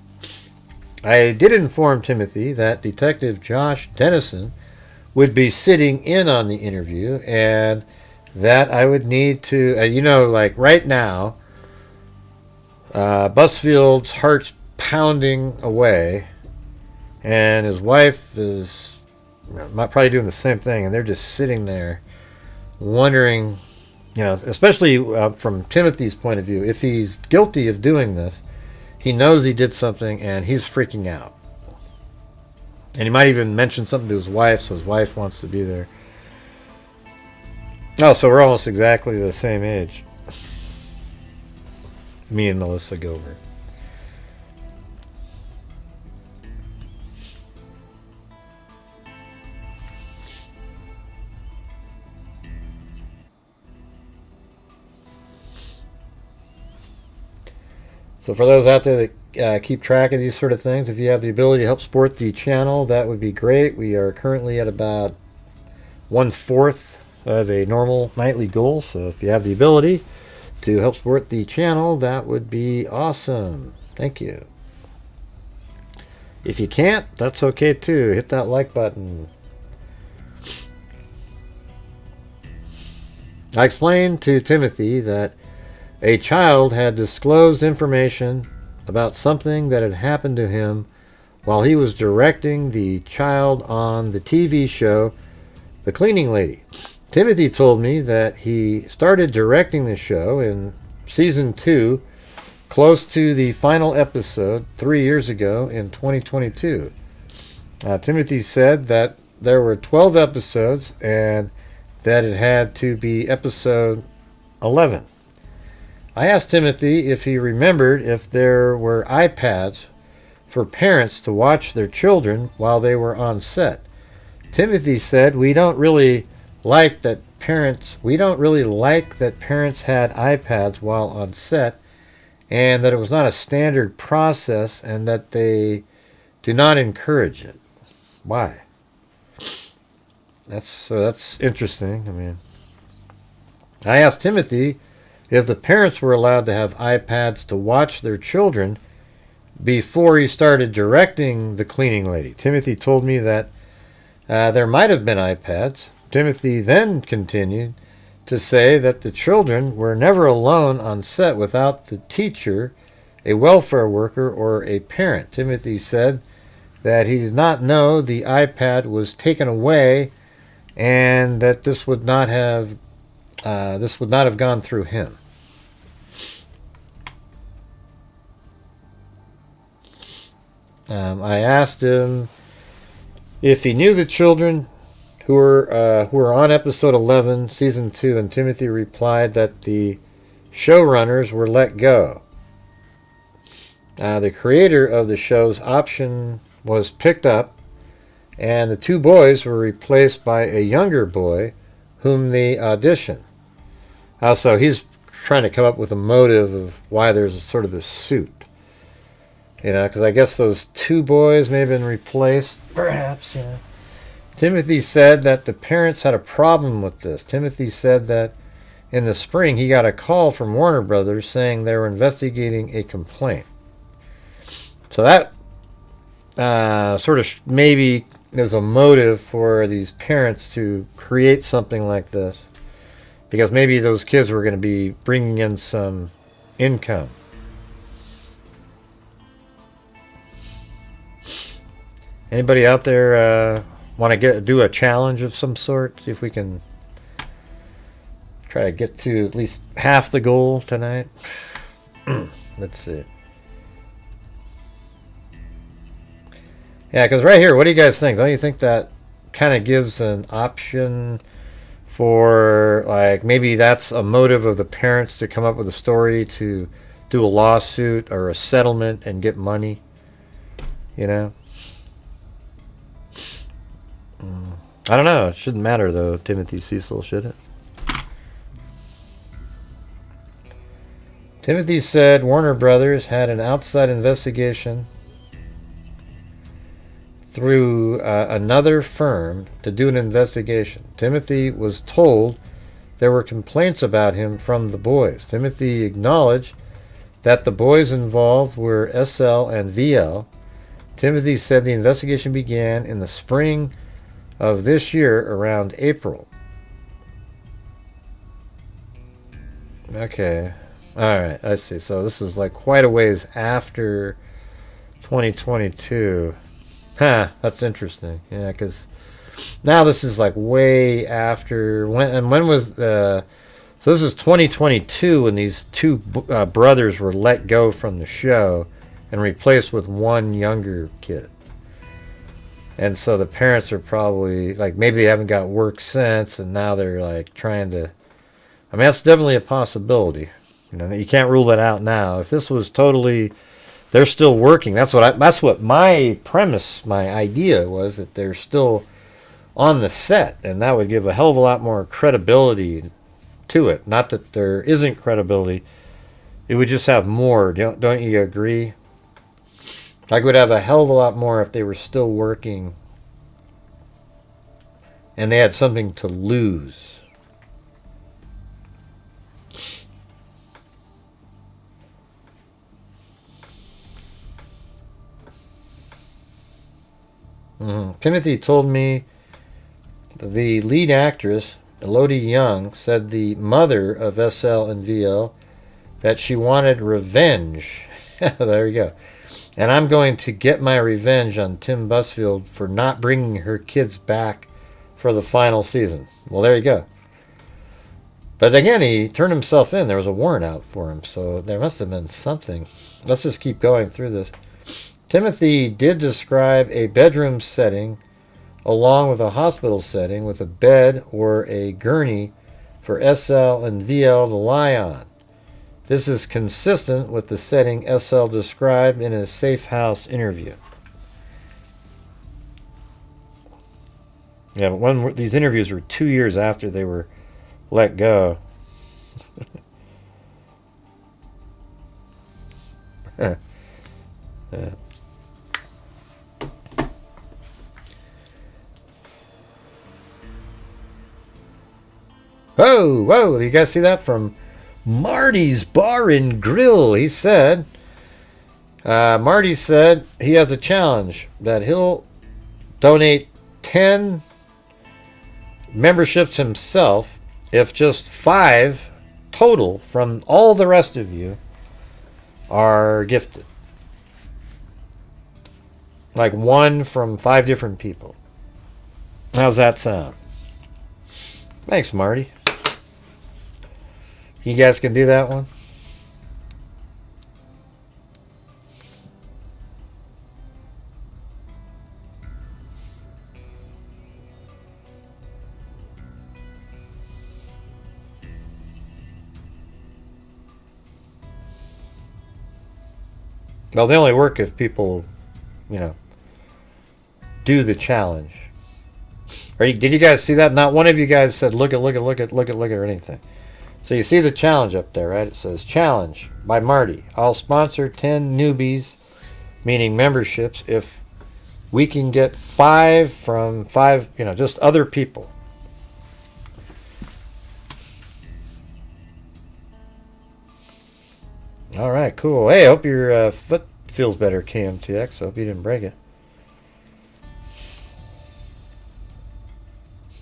I did inform Timothy that Detective Josh Dennison would be sitting in on the interview, and that I would need to, you know, like right now, Busfield's heart's pounding away, and his wife is probably doing the same thing, and they're just sitting there wondering, you know, especially from Timothy's point of view, if he's guilty of doing this, he knows he did something, and he's freaking out. And he might even mention something to his wife, so his wife wants to be there. Oh, so we're almost exactly the same age. Me and Melissa Gilbert. So for those out there that keep track of these sort of things, if you have the ability to help support the channel, that would be great. We are currently at about 1/4 of a normal nightly goal. So if you have the ability to help support the channel, that would be awesome. Thank you. If you can't, that's okay too. Hit that like button. I explained to Timothy that a child had disclosed information about something that had happened to him while he was directing the child on the TV show The Cleaning Lady. Timothy told me that he started directing the show in season 2, close to the final episode 3 years ago in 2022. Timothy said that there were 12 episodes and that it had to be episode 11. I asked Timothy if he remembered if there were iPads for parents to watch their children while they were on set. Timothy said, we don't really like that parents had iPads while on set, and that it was not a standard process, and that they do not encourage it. Why? That's interesting. I mean, I asked Timothy if the parents were allowed to have iPads to watch their children before he started directing The Cleaning Lady. Timothy told me that there might have been iPads. Timothy then continued to say that the children were never alone on set without the teacher, a welfare worker, or a parent. Timothy said that he did not know the iPad was taken away, and that this would not have gone through him. I asked him if he knew the children who were on episode 11, season 2, and Timothy replied that the showrunners were let go. The creator of the show's option was picked up, and the 2 boys were replaced by a younger boy whom they auditioned. So he's trying to come up with a motive of why there's sort of this suit. You know, because I guess those 2 boys may have been replaced, perhaps, you know. Timothy said that the parents had a problem with this. Timothy said that in the spring he got a call from Warner Brothers saying they were investigating a complaint. So that sort of maybe is a motive for these parents to create something like this, because maybe those kids were going to be bringing in some income. Anybody out there want to do a challenge of some sort? See if we can try to get to at least half the goal tonight. Let's see. Yeah, because right here, what do you guys think? Don't you think that kind of gives an option for, like, maybe that's a motive of the parents to come up with a story to do a lawsuit or a settlement and get money? You know? I don't know. It shouldn't matter, though, Timothy Cecil, should it? Timothy said Warner Brothers had an outside investigation through another firm to do an investigation. Timothy was told there were complaints about him from the boys. Timothy acknowledged that the boys involved were SL and VL. Timothy said the investigation began in the spring of this year around April. Okay. Alright, I see. So this is like quite a ways after 2022. Huh, that's interesting. Yeah, because now this is like way after. When was... so this is 2022 when these two brothers were let go from the show and replaced with one younger kid. And so the parents are probably, like, maybe they haven't got work since, and now they're, like, trying to... I mean, that's definitely a possibility. You know, you can't rule that out now. If this was totally, they're still working. That's what my premise, my idea was, that they're still on the set, and that would give a hell of a lot more credibility to it. Not that there isn't credibility, it would just have more. Don't you agree? Like, it would have a hell of a lot more if they were still working, and they had something to lose. Timothy told me the lead actress, Elodie Young, said the mother of SL and VL that she wanted revenge. There you go. And I'm going to get my revenge on Tim Busfield for not bringing her kids back for the final season. Well, there you go. But again, he turned himself in. There was a warrant out for him, so there must have been something. Let's just keep going through this. Timothy did describe a bedroom setting along with a hospital setting with a bed or a gurney for SL and VL to lie on. This is consistent with the setting SL described in his safe house interview. Yeah, but these interviews were 2 years after they were let go. Yeah. Whoa, you guys see that from Marty's Bar and Grill? He said, Marty said he has a challenge that he'll donate 10 memberships himself if just 5 total from all the rest of you are gifted. Like 1 from 5 different people. How's that sound? Thanks, Marty. You guys can do that one? Well, they only work if people, do the challenge. Did you guys see that? Not one of you guys said, look at, or anything. So you see the challenge up there, right? It says, challenge by Marty. I'll sponsor 10 newbies, meaning memberships, if we can get 5 from 5, just other people. All right, cool. Hey, I hope your foot feels better, KMTX. I hope you didn't break it.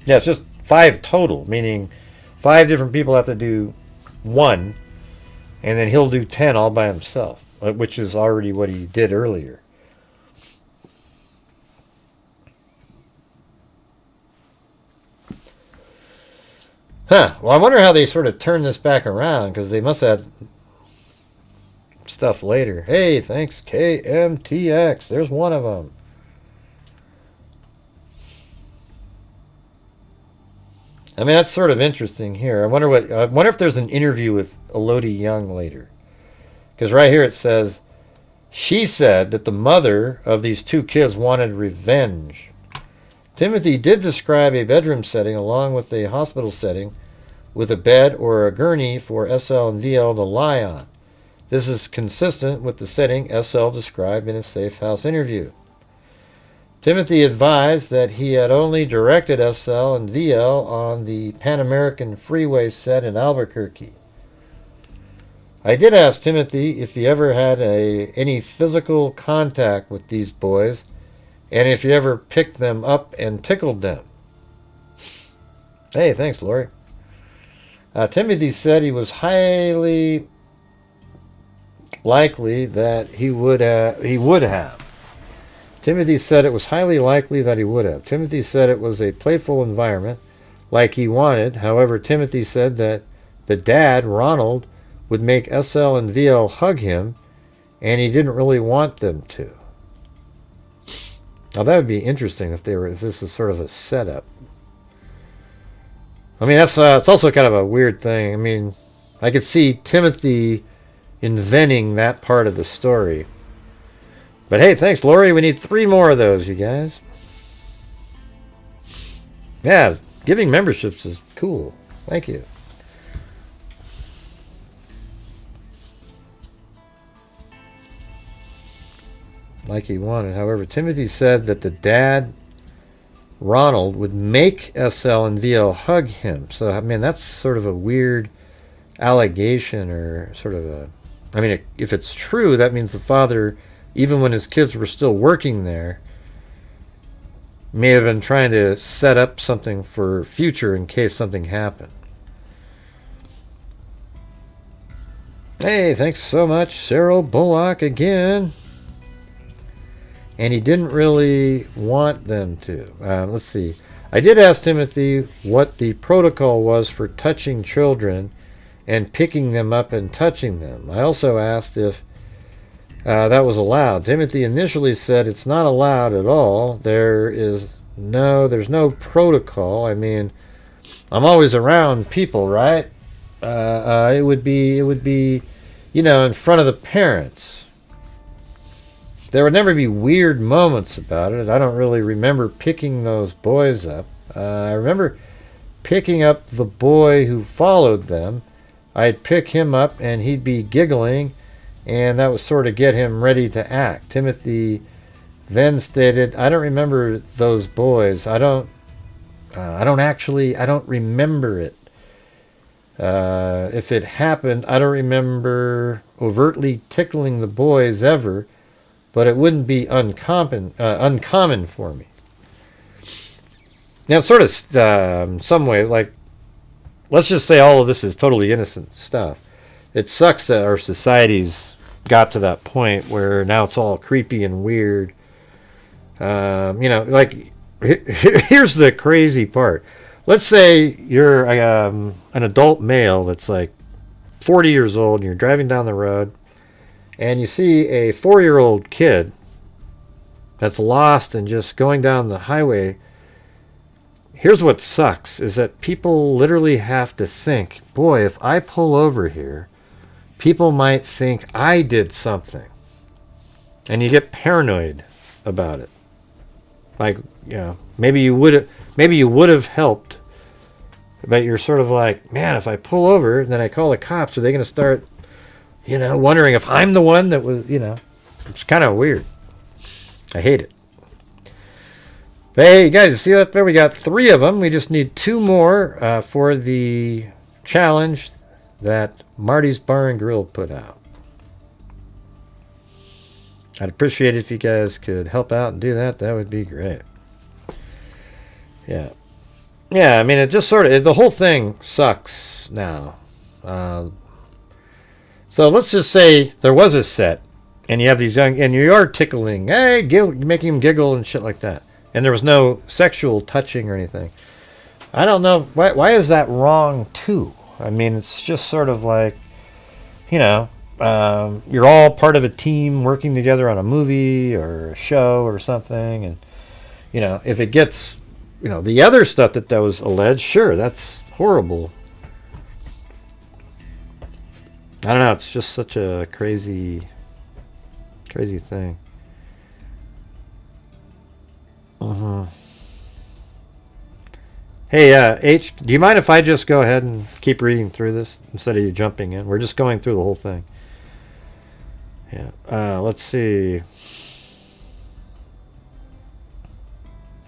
Yeah, it's just 5 total, meaning 5 different people have to do 1, and then he'll do 10 all by himself, which is already what he did earlier. Huh. Well, I wonder how they sort of turn this back around, because they must have stuff later. Hey, thanks, KMTX. There's one of them. I mean, that's sort of interesting here. I wonder if there's an interview with Elodie Young later. Because right here it says, she said that the mother of these 2 kids wanted revenge. Timothy did describe a bedroom setting along with a hospital setting with a bed or a gurney for SL and VL to lie on. This is consistent with the setting SL described in his safe house interview. Timothy advised that he had only directed SL and VL on the Pan American Freeway set in Albuquerque. I did ask Timothy if he ever had any physical contact with these boys, and if you ever picked them up and tickled them. Hey, thanks, Lori. Timothy said he was highly likely that he would have. Timothy said it was highly likely that he would have. Timothy said it was a playful environment, like he wanted. However, Timothy said that the dad, Ronald, would make SL and VL hug him, and he didn't really want them to. Now that would be interesting if this was sort of a setup. I mean, it's also kind of a weird thing. I mean, I could see Timothy inventing that part of the story. But hey, thanks, Lori. We need 3 more of those, you guys. Yeah, giving memberships is cool. Thank you. Like he wanted. However, Timothy said that the dad, Ronald, would make SL and VL hug him. So, I mean, that's sort of a weird allegation, or sort of a... I mean, if it's true, that means the father, even when his kids were still working there, may have been trying to set up something for future in case something happened. Hey, thanks so much, Cyril Bullock again. And he didn't really want them to. Let's see. I did ask Timothy what the protocol was for touching children and picking them up and touching them. I also asked if that was allowed. Timothy initially said it's not allowed at all. There's no protocol. I mean, I'm always around people, right? It would be, you know, in front of the parents. There would never be weird moments about it. I don't really remember picking those boys up. I remember picking up the boy who followed them. I'd pick him up and he'd be giggling, and that would sort of get him ready to act. Timothy then stated, I don't remember those boys. I don't remember it. If it happened, I don't remember overtly tickling the boys ever, but it wouldn't be uncommon for me. Now, sort of some way, like, let's just say all of this is totally innocent stuff. It sucks that our society's got to that point where now it's all creepy and weird. You know, like, here's the crazy part. Let's say you're an adult male that's like 40 years old, and you're driving down the road, and you see a 4-year-old kid that's lost and just going down the highway. Here's what sucks, is that people literally have to think, boy, if I pull over here, people might think I did something. And you get paranoid about it. Like, you know, maybe you would have helped, but you're sort of like, man, if I pull over and then I call the cops, are they going to start, you know, wondering if I'm the one that was, you know, it's kind of weird. I hate it. But hey, guys, see that there? We got 3 of them. We just need 2 more for the challenge that Marty's Bar and Grill put out. I'd appreciate it if you guys could help out and do that. That would be great. Yeah. Yeah, I mean, it just sort of, the whole thing sucks now. So let's just say there was a set, and you have these young, and you are tickling, hey, making them giggle and shit like that. And there was no sexual touching or anything. I don't know, why is that wrong too? I mean, it's just sort of like, you know, you're all part of a team working together on a movie or a show or something, and, you know, if it gets, you know, the other stuff that was alleged, sure, that's horrible. I don't know, it's just such a crazy thing. Hey, H, do you mind if I just go ahead and keep reading through this instead of you jumping in? We're just going through the whole thing. Yeah, let's see.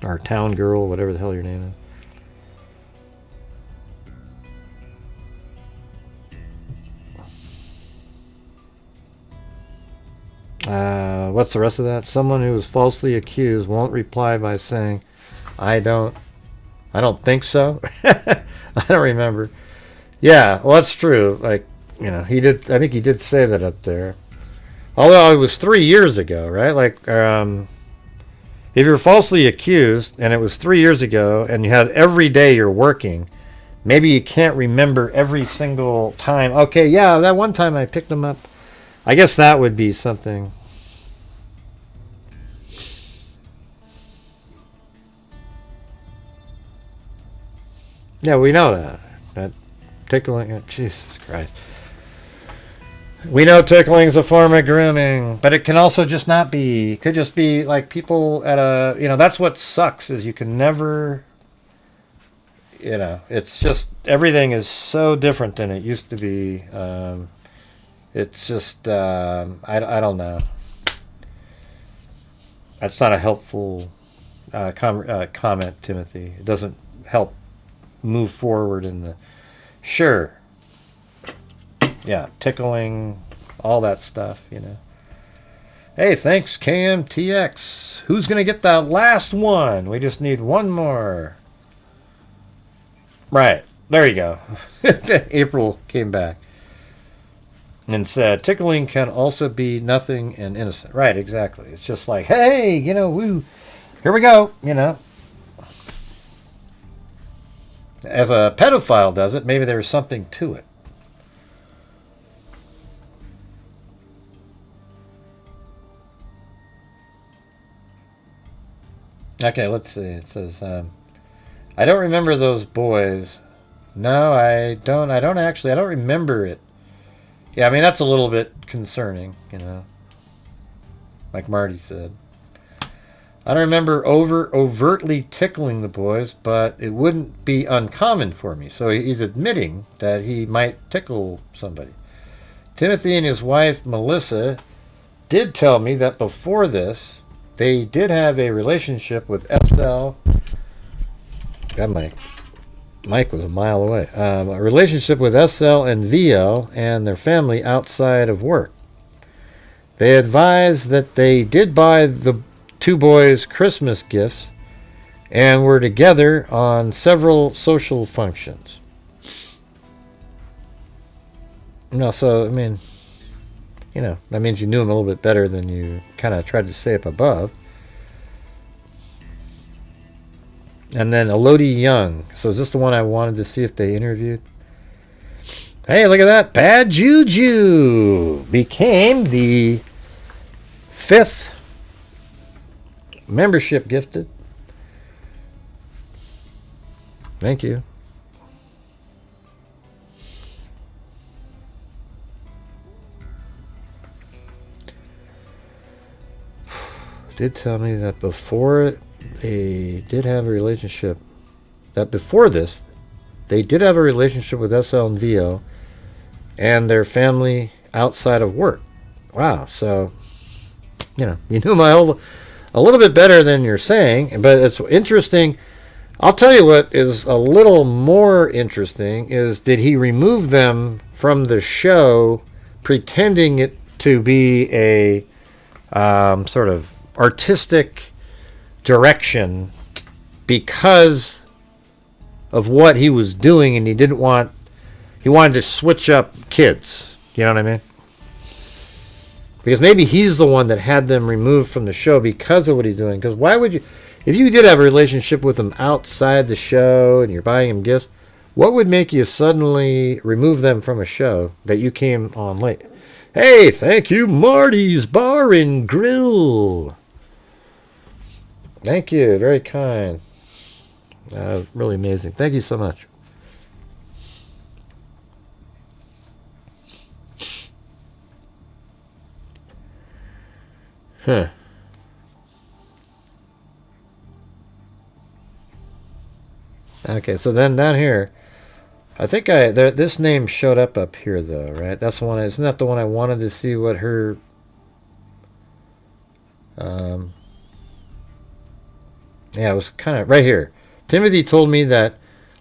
Our town girl, whatever the hell your name is. What's the rest of that? Someone who is falsely accused won't reply by saying, I don't think so. I don't remember. Yeah, well, that's true. Like, you know, he did. I think he did say that up there. Although it was 3 years ago, right? Like, if you're falsely accused and it was 3 years ago and you had every day you're working, maybe you can't remember every single time. Okay, yeah, that one time I picked him up. I guess that would be something. Yeah, we know that. That tickling, Jesus Christ. We know tickling is a form of grooming, but it can also just not be. It could just be like people at a, you know, that's what sucks is you can never, you know, it's just, everything is so different than it used to be. It's just, I don't know. That's not a helpful comment, Timothy. It doesn't help move forward in the, sure. Yeah, tickling, all that stuff, you know. Hey, thanks, KMTX. Who's going to get that last one? We just need one more. Right, there you go. April came back and said, tickling can also be nothing and innocent. Right, exactly. It's just like, hey, you know, woo, here we go, you know. If a pedophile does it, maybe there's something to it. Okay, let's see. It says, I don't remember those boys. No, I don't actually. I don't remember it. Yeah, I mean, that's a little bit concerning, you know. Like Marty said. I don't remember overtly tickling the boys, but it wouldn't be uncommon for me. So he's admitting that he might tickle somebody. Timothy and his wife, Melissa, did tell me that before this, they did have a relationship with SL. God, my mic was a mile away. A relationship with SL and VL and their family outside of work. They advised that they did buy the two boys Christmas gifts and were together on several social functions. No, so, I mean, you know, that means you knew him a little bit better than you kind of tried to say up above. And then Elodie Young. So is this the one I wanted to see if they interviewed? Hey, look at that. Bad Juju became the 5th membership gifted. Thank you. Did tell me that before they did have a relationship, that before this they did have a relationship with SL and VO and their family outside of work. Wow, so you know, you knew a little bit better than you're saying, but it's interesting. I'll tell you what is a little more interesting is, did he remove them from the show pretending it to be a sort of artistic direction because of what he was doing, and he wanted to switch up kids, you know what I mean? Because maybe he's the one that had them removed from the show because of what he's doing. Because why would you, if you did have a relationship with him outside the show and you're buying him gifts, what would make you suddenly remove them from a show that you came on late? Hey, thank you, Marty's Bar and Grill. Thank you, very kind. Really amazing. Thank you so much. Huh. Okay, so then down here, I think this name showed up here though, right? That's the one. Isn't that the one I wanted to see what her? Yeah, it was kind of right here. Timothy told me that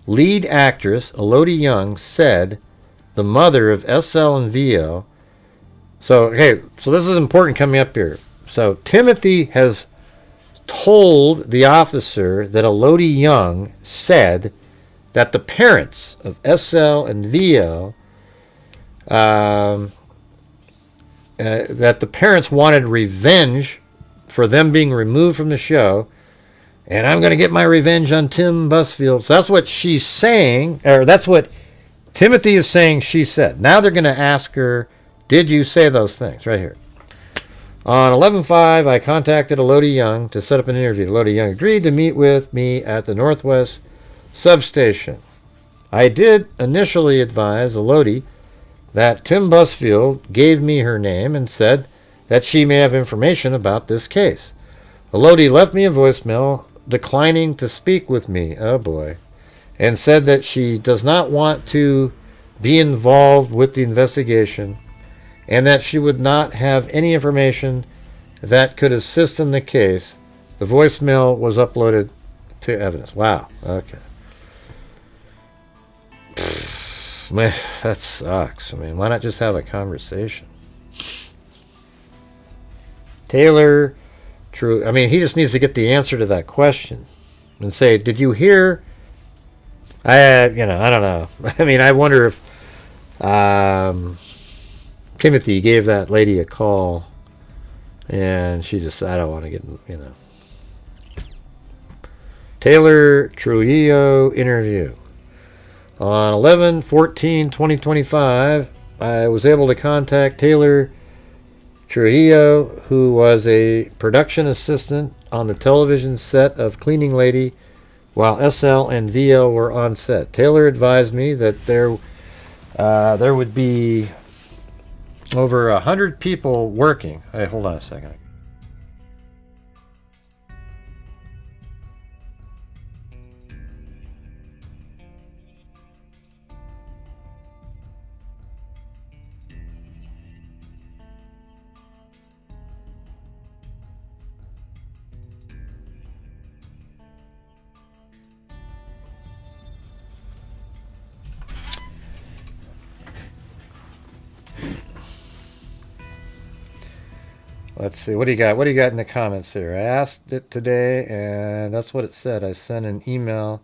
lead actress Elodie Young said the mother of SL and VO So, okay, so this is important coming up here. So, Timothy has told the officer that Elodie Young said that the parents of SL and VO, that the parents wanted revenge for them being removed from the show, and I'm going to get my revenge on Tim Busfield. So that's what she's saying, or that's what Timothy is saying she said. Now they're going to ask her, did you say those things? Right here. On 11/5, I contacted Elodie Young to set up an interview. Elodie Young agreed to meet with me at the Northwest substation. I did initially advise Elodie that Tim Busfield gave me her name and said that she may have information about this case. Elodie left me a voicemail declining to speak with me, oh boy, and said that she does not want to be involved with the investigation and that she would not have any information that could assist in the case. The voicemail was uploaded to evidence. Wow, okay. Man, that sucks. I mean, why not just have a conversation? Taylor, true. I mean, he just needs to get the answer to that question and say, "Did you hear?" I don't know. I mean, I wonder if Timothy gave that lady a call, and she just, I don't want to get, Taylor Trujillo interview. On 11/14/2025, I was able to contact Taylor Trujillo, who was a production assistant on the television set of Cleaning Lady while SL and VO were on set. Taylor advised me that there would be over 100 people working. Hey, hold on a second. Let's see. What do you got? What do you got in the comments here? I asked it today, and that's what it said. I sent an email.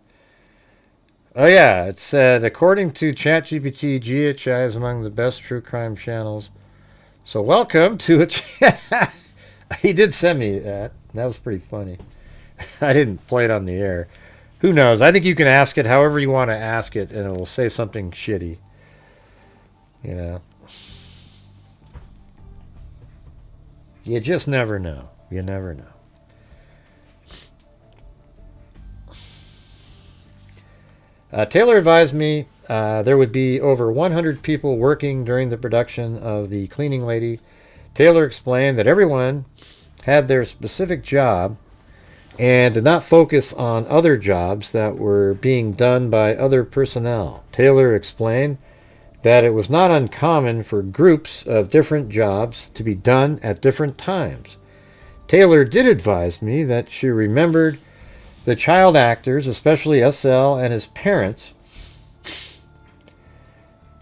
Oh, yeah. It said, according to ChatGPT, GHI is among the best true crime channels. So welcome to it. He did send me that. That was pretty funny. I didn't play it on the air. Who knows? I think you can ask it however you want to ask it, and it will say something shitty. You know. You just never know. You never know. Taylor advised me there would be over 100 people working during the production of The Cleaning Lady. Taylor explained that everyone had their specific job and did not focus on other jobs that were being done by other personnel. Taylor explained that it was not uncommon for groups of different jobs to be done at different times. Taylor did advise me that she remembered the child actors, especially SL and his parents.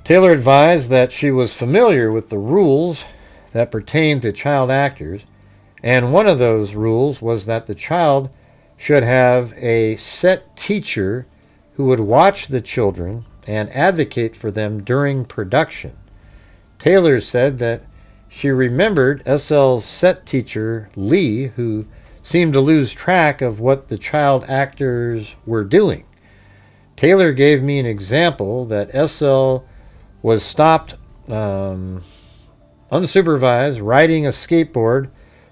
Taylor advised that she was familiar with the rules that pertain to child actors, and one of those rules was that the child should have a set teacher who would watch the children and advocate for them during production. Taylor said that she remembered SL's set teacher, Lee, who seemed to lose track of what the child actors were doing. Taylor gave me an example that SL was stopped unsupervised riding a skateboard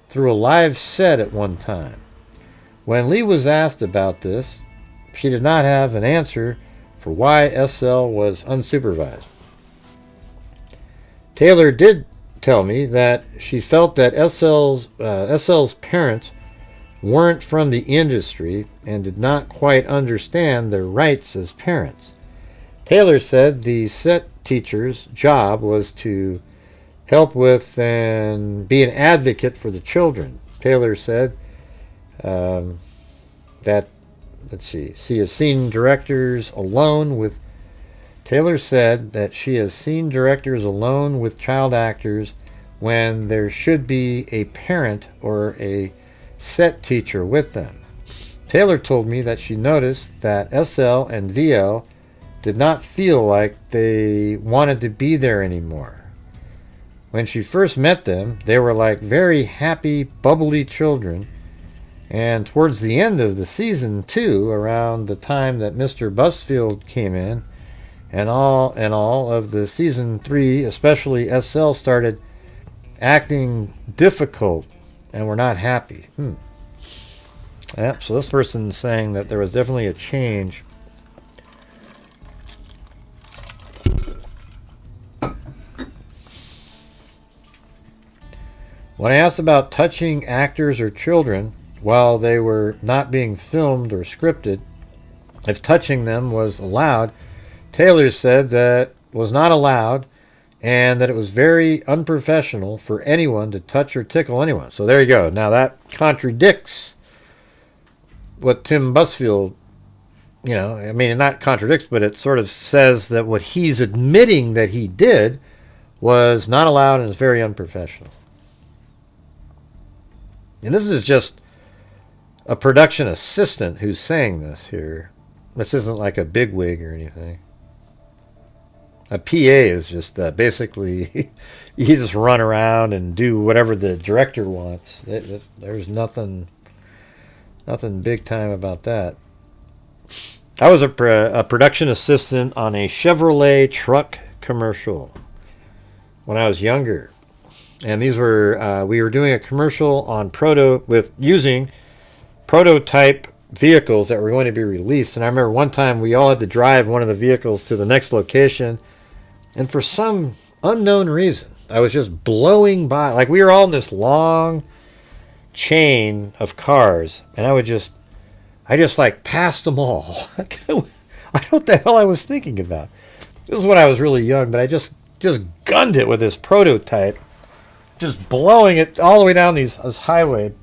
through a live set at one time. When Lee was asked about this, she did not have an answer for why SL was unsupervised. Taylor did tell me that she felt that SL's parents weren't from the industry and did not quite understand their rights as parents. Taylor said the set teacher's job was to help with and be an advocate for the children. Taylor said that, she has seen directors alone with... Taylor said that she has seen directors alone with child actors when there should be a parent or a set teacher with them. Taylor told me that she noticed that SL and VL did not feel like they wanted to be there anymore. When she first met them, they were like very happy, bubbly children. And towards the end of the season 2, around the time that Mr. Busfield came in, and all of the season 3, especially SL, started acting difficult and were not happy. Yeah, so this person's saying that there was definitely a change. When I asked about touching actors or children while they were not being filmed or scripted, if touching them was allowed, Taylor said that was not allowed and that it was very unprofessional for anyone to touch or tickle anyone. So there you go. Now that contradicts what Tim Busfield, I mean, it not contradicts, but it sort of says that what he's admitting that he did was not allowed and is very unprofessional. And this is just a production assistant who's saying this here. This isn't like a bigwig or anything. A PA is just basically you just run around and do whatever the director wants. There's nothing big time about that. I was a production assistant on a Chevrolet truck commercial when I was younger. And these were, we were doing a commercial on using prototype vehicles that were going to be released. And I remember one time we all had to drive one of the vehicles to the next location. And for some unknown reason, I was just blowing by. Like we were all in this long chain of cars. And I just like passed them all. I don't know what the hell I was thinking about. This is when I was really young, but I just gunned it with this prototype. Just blowing it all the way down this highway,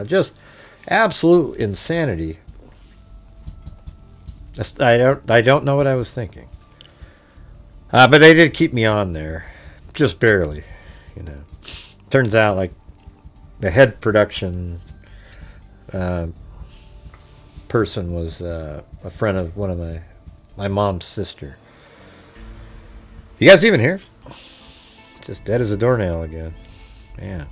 just absolute insanity. I don't know what I was thinking, but they did keep me on there, just barely. Turns out like the head production person was a friend of one of my mom's sister. You guys even here? Just dead as a doornail again. Man.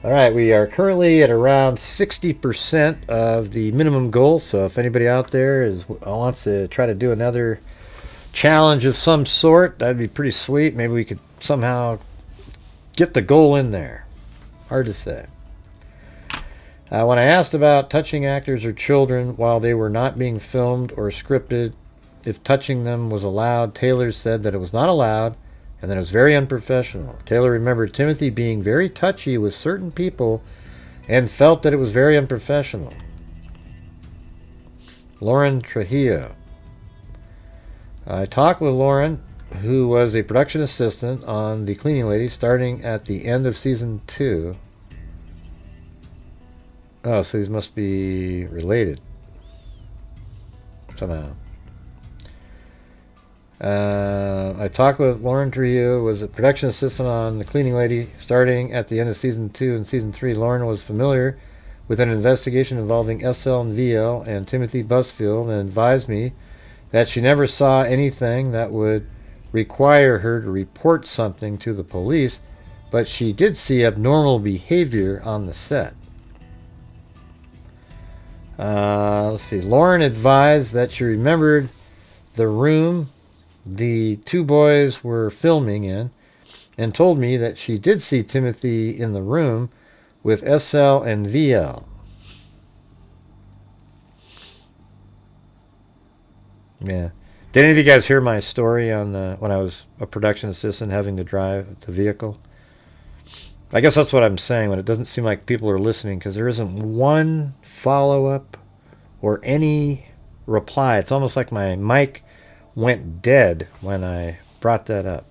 All right, we are currently at around 60% of the minimum goal. So if anybody out there wants to try to do another challenge of some sort, that'd be pretty sweet. Maybe we could somehow get the goal in there. Hard to say. When I asked about touching actors or children while they were not being filmed or scripted, if touching them was allowed, Taylor said that it was not allowed and that it was very unprofessional. Taylor remembered Timothy being very touchy with certain people and felt that it was very unprofessional. Lauren Trujillo. I talked with Lauren, who was a production assistant on The Cleaning Lady starting at the end of season 2. Oh, so these must be related somehow. I talked with Lauren Trujillo, was a production assistant on The Cleaning Lady starting at the end of season 2 and season 3. Lauren was familiar with an investigation involving SL and VL and Timothy Busfield and advised me that she never saw anything that would require her to report something to the police, but she did see abnormal behavior on the set. Let's see. Lauren advised that she remembered the room the two boys were filming in and told me that she did see Timothy in the room with SL and VL. Yeah. Did any of you guys hear my story on when I was a production assistant having to drive the vehicle? I guess that's what I'm saying when it doesn't seem like people are listening, because there isn't one follow-up or any reply. It's almost like my mic went dead when I brought that up.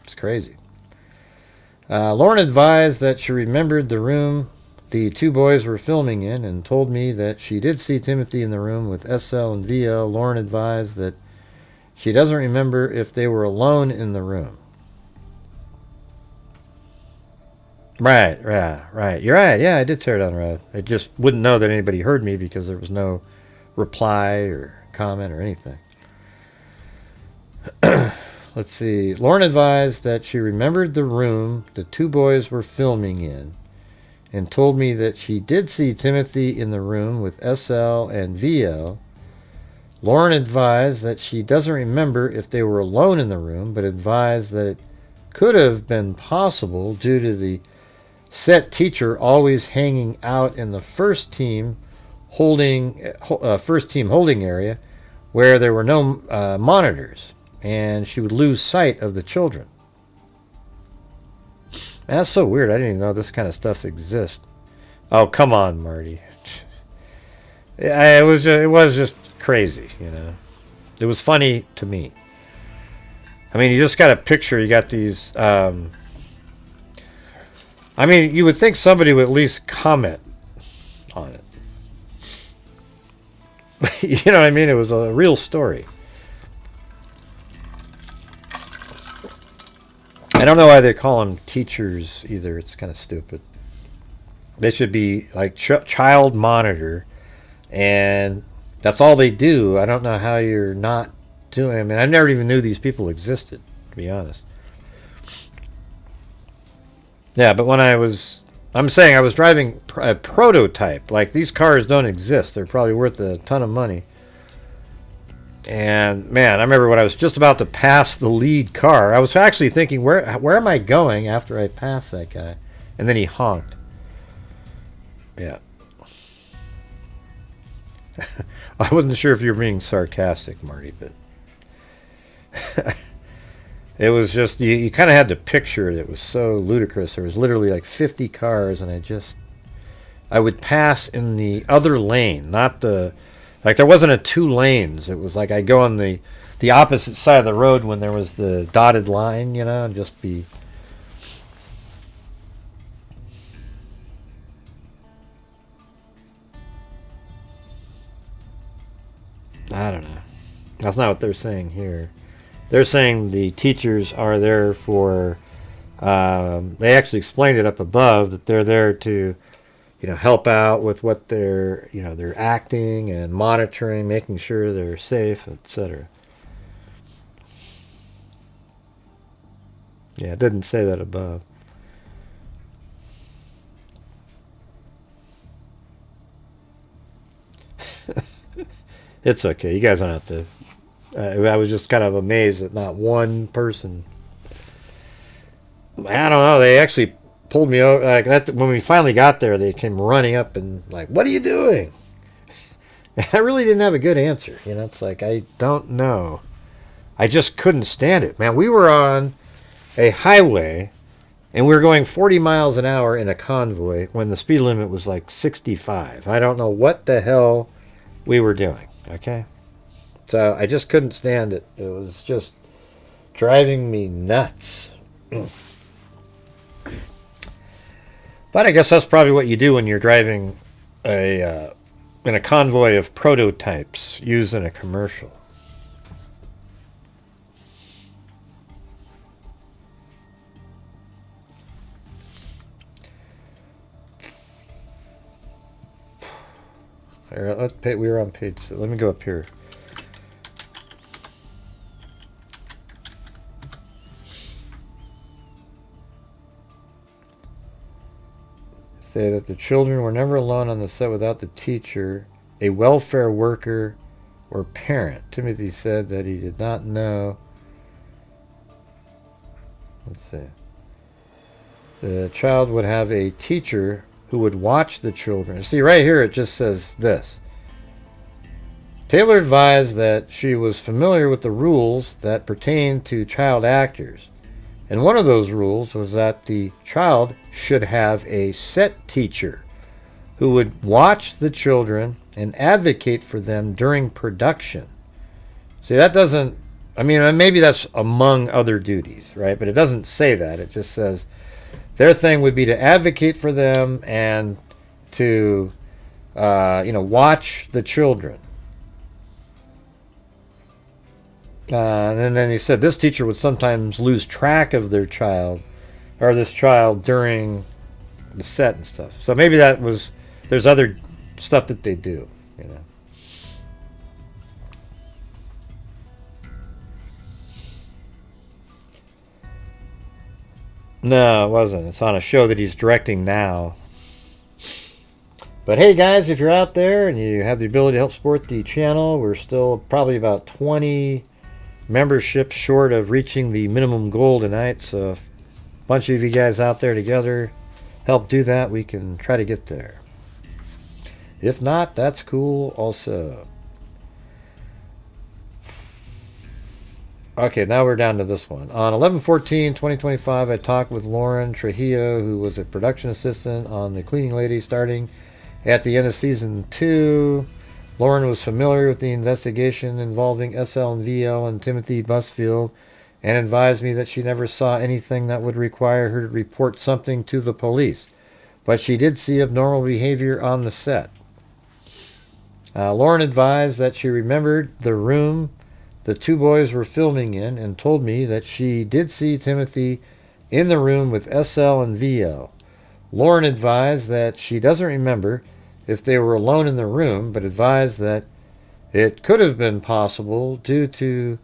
It's crazy. Lauren advised that she remembered the room the two boys were filming in and told me that she did see Timothy in the room with SL and VL. Lauren advised that she doesn't remember if they were alone in the room. Right. You're right. Yeah, I did tear down the road. I just wouldn't know that anybody heard me because there was no reply or comment or anything. Let's see. Lauren advised that she remembered the room the two boys were filming in and told me that she did see Timothy in the room with SL and VL. Lauren advised that she doesn't remember if they were alone in the room, but advised that it could have been possible due to the set teacher always hanging out in the first team holding area where there were no monitors, and she would lose sight of the children. That's so weird. I didn't even know this kind of stuff exists. Oh, come on, Marty. It was just crazy, you know. It was funny to me. I mean, you just got a picture. You got these. I mean, you would think somebody would at least comment on it. You know what I mean? It was a real story. I don't know why they call them teachers either. It's kind of stupid. They should be like child monitor, and that's all they do. I don't know how you're not doing. I mean, I never even knew these people existed, to be honest. Yeah, but when I'm saying I was driving a prototype. Like, these cars don't exist. They're probably worth a ton of money. And man, I remember when I was just about to pass the lead car, I was actually thinking, where am I going after I pass that guy? And then he honked. Yeah. I wasn't sure if you were being sarcastic, Marty, but it was just, you kind of had to picture it. It was so ludicrous. There was literally like 50 cars, and I would pass in the other lane, not the, like, there wasn't a 2 lanes. It was like I'd go on the opposite side of the road when there was the dotted line, you know, and just be. I don't know. That's not what they're saying here. They're saying the teachers are there for. They actually explained it up above that they're there to, you know, help out with what they're, you know, they're acting and monitoring, making sure they're safe, etc. Yeah, it didn't say that above. It's okay. You guys don't have to. I was just kind of amazed that not one person. I don't know. They actually pulled me over. Like that, when we finally got there, they came running up and like, "What are you doing?" And I really didn't have a good answer. You know, it's like, I don't know. I just couldn't stand it, man. We were on a highway, and we were going 40 miles an hour in a convoy when the speed limit was like 65. I don't know what the hell we were doing. Okay, so I just couldn't stand it. It was just driving me nuts. But I guess that's probably what you do when you're driving in a convoy of prototypes used in a commercial. We were on page. Let me go up here. Say that the children were never alone on the set without the teacher, a welfare worker, or parent. Timothy said that he did not know. Let's see. The child would have a teacher who would watch the children. See, right here it just says this. Taylor advised that she was familiar with the rules that pertain to child actors. And one of those rules was that the child should have a set teacher who would watch the children and advocate for them during production. See, that doesn't, I mean, maybe that's among other duties, right? But it doesn't say that. It just says their thing would be to advocate for them and to, watch the children. And then he said this teacher would sometimes lose track of their child, or this child, during the set and stuff. So maybe there's other stuff that they do, No, it wasn't. It's on a show that he's directing now. But hey guys, if you're out there and you have the ability to help support the channel, we're still probably about 20 memberships short of reaching the minimum goal tonight. So if a bunch of you guys out there together help do that, we can try to get there. If not, that's cool also. Okay, now we're down to this one. On 11/14/2025, I talked with Lauren Trujillo, who was a production assistant on The Cleaning Lady starting at the end of season 2. Lauren was familiar with the investigation involving SL and VL and Timothy Busfield and advised me that she never saw anything that would require her to report something to the police, but she did see abnormal behavior on the set. Lauren advised that she remembered the room the two boys were filming in and told me that she did see Timothy in the room with SL and VL. Lauren advised that she doesn't remember if they were alone in the room, but advised that it could have been possible due to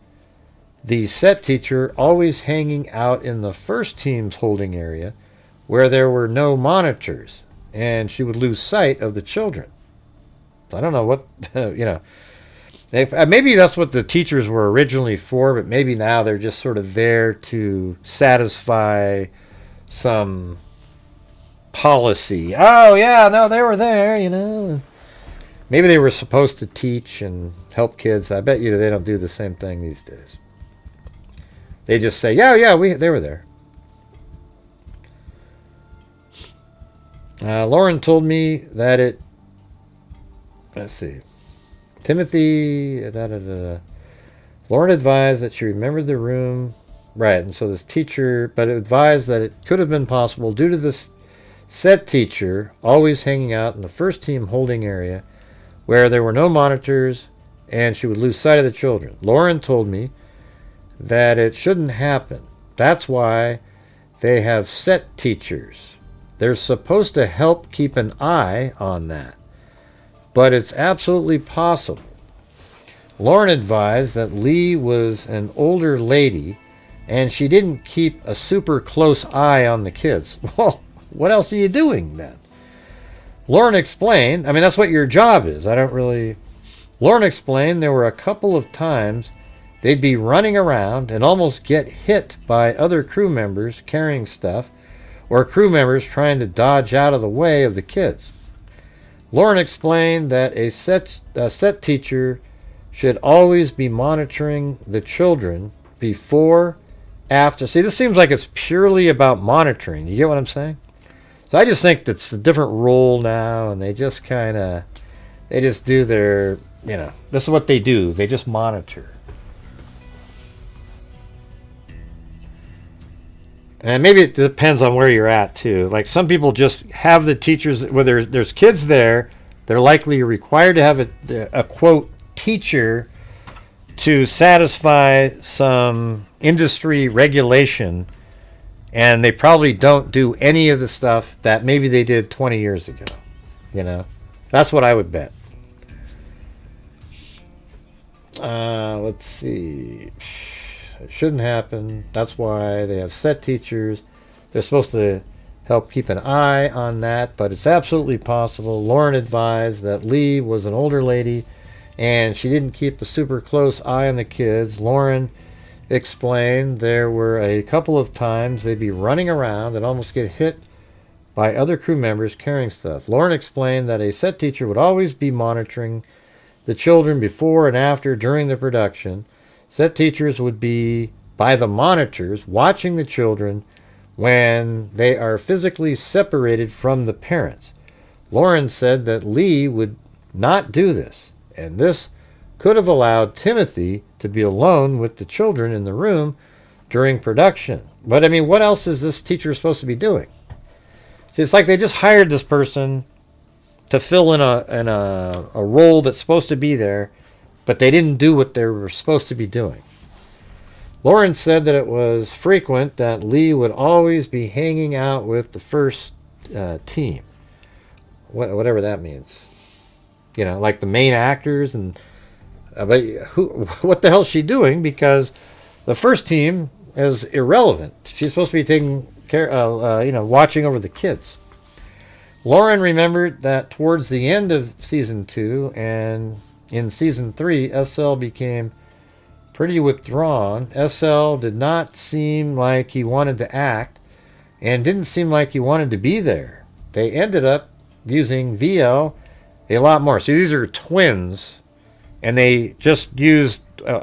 the set teacher always hanging out in the first team's holding area where there were no monitors, and she would lose sight of the children. I don't know what, maybe that's what the teachers were originally for, but maybe now they're just sort of there to satisfy some policy. Oh, yeah, no, they were there, Maybe they were supposed to teach and help kids. I bet you they don't do the same thing these days. They just say, yeah, they were there. Lauren told me that let's see. Timothy, Lauren advised that she remembered the room, right, and so this teacher, but advised that it could have been possible due to this set teacher always hanging out in the first team holding area where there were no monitors and she would lose sight of the children. Lauren told me that it shouldn't happen. That's why they have set teachers. They're supposed to help keep an eye on that. But it's absolutely possible. Lauren advised that Lee was an older lady and she didn't keep a super close eye on the kids. Well, what else are you doing then? Lauren explained, that's what your job is. Lauren explained there were a couple of times they'd be running around and almost get hit by other crew members carrying stuff or crew members trying to dodge out of the way of the kids. Lauren explained that a set teacher should always be monitoring the children before, after. See, this seems like it's purely about monitoring. You get what I'm saying? So I just think it's a different role now, and they just do their, this is what they do. They just monitor. And maybe it depends on where you're at, too. Like, some people just have the teachers, whether there's kids there, they're likely required to have a quote, teacher to satisfy some industry regulation, and they probably don't do any of the stuff that maybe they did 20 years ago. That's what I would bet. Let's see. It shouldn't happen. That's why they have set teachers. They're supposed to help keep an eye on that, but it's absolutely possible. Lauren advised that Lee was an older lady and she didn't keep a super close eye on the kids. Lauren explained there were a couple of times they'd be running around and almost get hit by other crew members carrying stuff. Lauren explained that a set teacher would always be monitoring the children before and after during the production. Set teachers would be by the monitors watching the children when they are physically separated from the parents. Lauren said that Lee would not do this, and this could have allowed Timothy to be alone with the children in the room during production. But what else is this teacher supposed to be doing? See, it's like they just hired this person to fill in a role that's supposed to be there, but they didn't do what they were supposed to be doing. Lauren said that it was frequent that Lee would always be hanging out with the first team, whatever that means. You know, like the main actors, and but what the hell is she doing? Because the first team is irrelevant. She's supposed to be taking care, watching over the kids. Lauren remembered that towards the end of season 2 and in season 3, SL became pretty withdrawn. SL did not seem like he wanted to act and didn't seem like he wanted to be there. They ended up using VL a lot more. So these are twins, and they just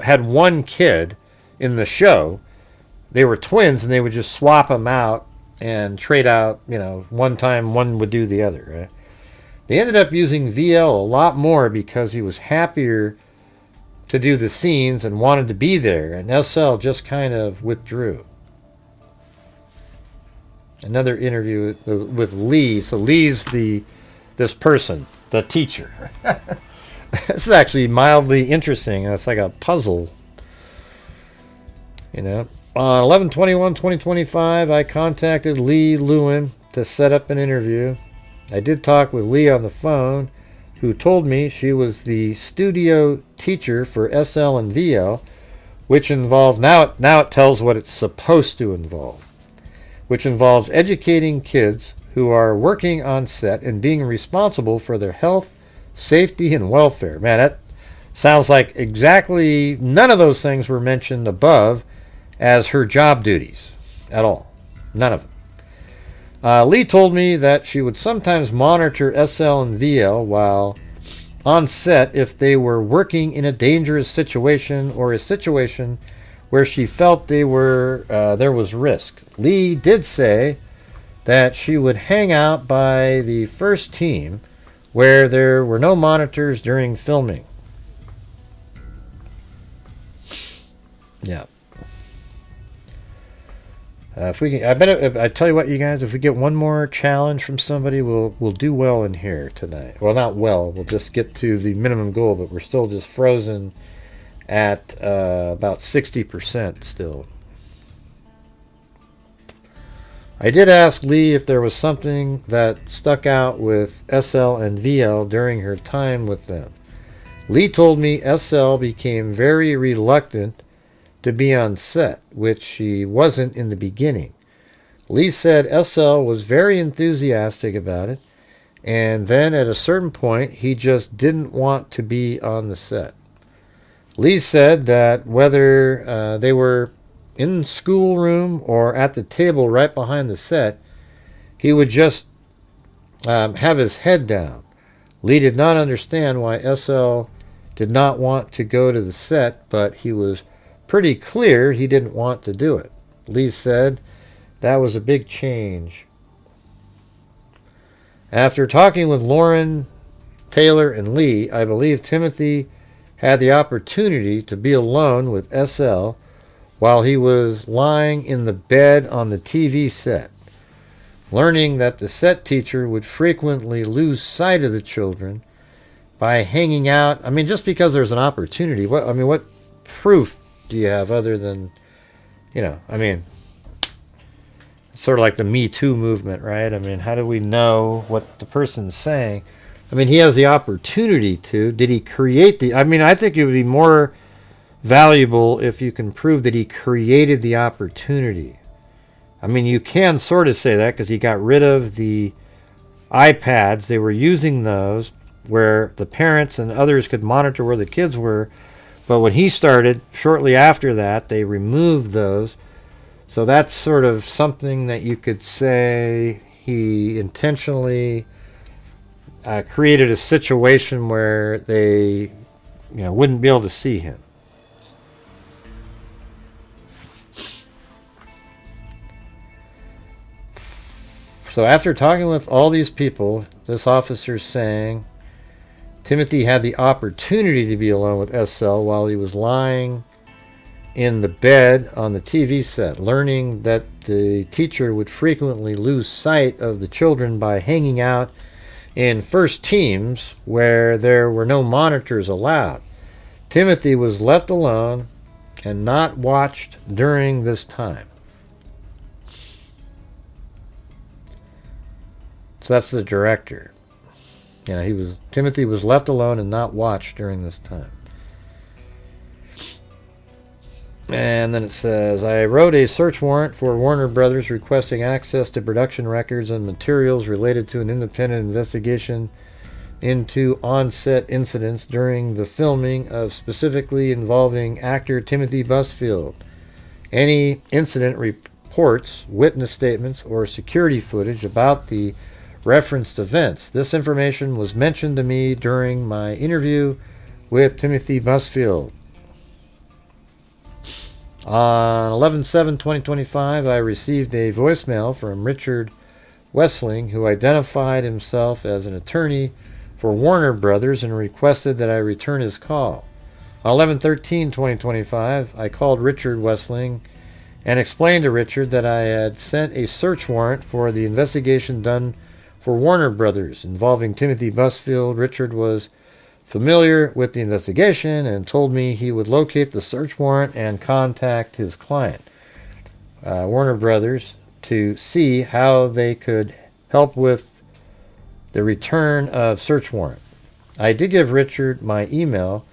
had one kid in the show. They were twins, and they would just swap them out and trade out, one time one would do the other. Right? They ended up using VL a lot more because he was happier to do the scenes and wanted to be there, and SL just kind of withdrew. Another interview with Lee. So Lee's this person, the teacher. This is actually mildly interesting. It's like a puzzle. On 11/21/2025, I contacted Lee Lewin to set up an interview. I did talk with Lee on the phone, who told me she was the studio teacher for SL and VL, which involves, now it tells what it's supposed to involve, which involves educating kids who are working on set and being responsible for their health, safety, and welfare. Man, that sounds like exactly none of those things were mentioned above as her job duties at all. None of them. Lee told me that she would sometimes monitor SL and VL while on set if they were working in a dangerous situation or a situation where she felt there was risk. Lee did say that she would hang out by the first team where there were no monitors during filming. Yeah. I tell you what, you guys, if we get one more challenge from somebody, we'll do well in here tonight. Well, not well. We'll just get to the minimum goal, but we're still just frozen at about 60% still. I did ask Lee if there was something that stuck out with SL and VL during her time with them. Lee told me SL became very reluctant to be on set, which she wasn't in the beginning. Lee said SL was very enthusiastic about it, and then at a certain point he just didn't want to be on the set. Lee said that whether they were in the schoolroom or at the table right behind the set, he would just have his head down. Lee did not understand why SL did not want to go to the set, but he was pretty clear he didn't want to do it. Lee said that was a big change. After talking with Lauren, Taylor, and Lee, I believe Timothy had the opportunity to be alone with SL while he was lying in the bed on the TV set, learning that the set teacher would frequently lose sight of the children by hanging out. I mean, just because there's an opportunity, what proof do you have other than, it's sort of like the Me Too movement, right? I mean, how do we know what the person's saying? I mean, he has the opportunity to. Did he create I think it would be more valuable if you can prove that he created the opportunity. I mean, you can sort of say that because he got rid of the iPads. They were using those where the parents and others could monitor where the kids were. But when he started, shortly after that, they removed those. So that's sort of something that you could say he intentionally created a situation where they wouldn't be able to see him. So after talking with all these people, this officer's saying Timothy had the opportunity to be alone with SL while he was lying in the bed on the TV set, learning that the teacher would frequently lose sight of the children by hanging out in first teams where there were no monitors allowed. Timothy was left alone and not watched during this time. So that's the director. Timothy was left alone and not watched during this time. And then it says, I wrote a search warrant for Warner Brothers requesting access to production records and materials related to an independent investigation into on-set incidents during the filming of specifically involving actor Timothy Busfield. Any incident reports, witness statements, or security footage about the referenced events. This information was mentioned to me during my interview with Timothy Busfield. On 11/7/2025, I received a voicemail from Richard Wessling, who identified himself as an attorney for Warner Brothers and requested that I return his call. On 11/13/2025, I called Richard Wessling and explained to Richard that I had sent a search warrant for the investigation done for Warner Brothers involving Timothy Busfield. Richard was familiar with the investigation and told me he would locate the search warrant and contact his client, Warner Brothers, to see how they could help with the return of search warrant. I did give Richard my email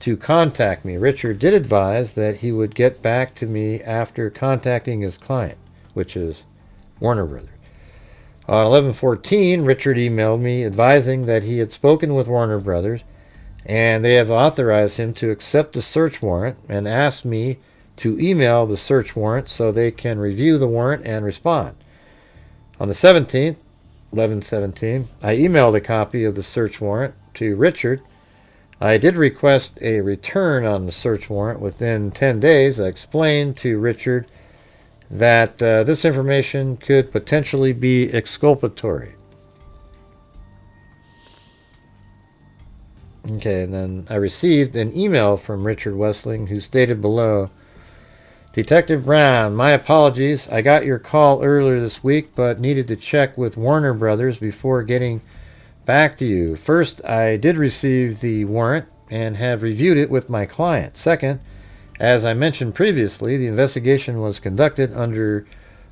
to contact me. Richard did advise that he would get back to me after contacting his client, which is Warner Brothers. On 11/14, Richard emailed me advising that he had spoken with Warner Brothers and they have authorized him to accept the search warrant and asked me to email the search warrant so they can review the warrant and respond. On the 17th, 11/17, I emailed a copy of the search warrant to Richard. I did request a return on the search warrant within 10 days. I explained to Richard that this information could potentially be exculpatory. Okay, and then I received an email from Richard Wessling who stated below, Detective Brown, my apologies. I got your call earlier this week but needed to check with Warner Brothers before getting back to you. First, I did receive the warrant and have reviewed it with my client. Second, as I mentioned previously, the investigation was conducted under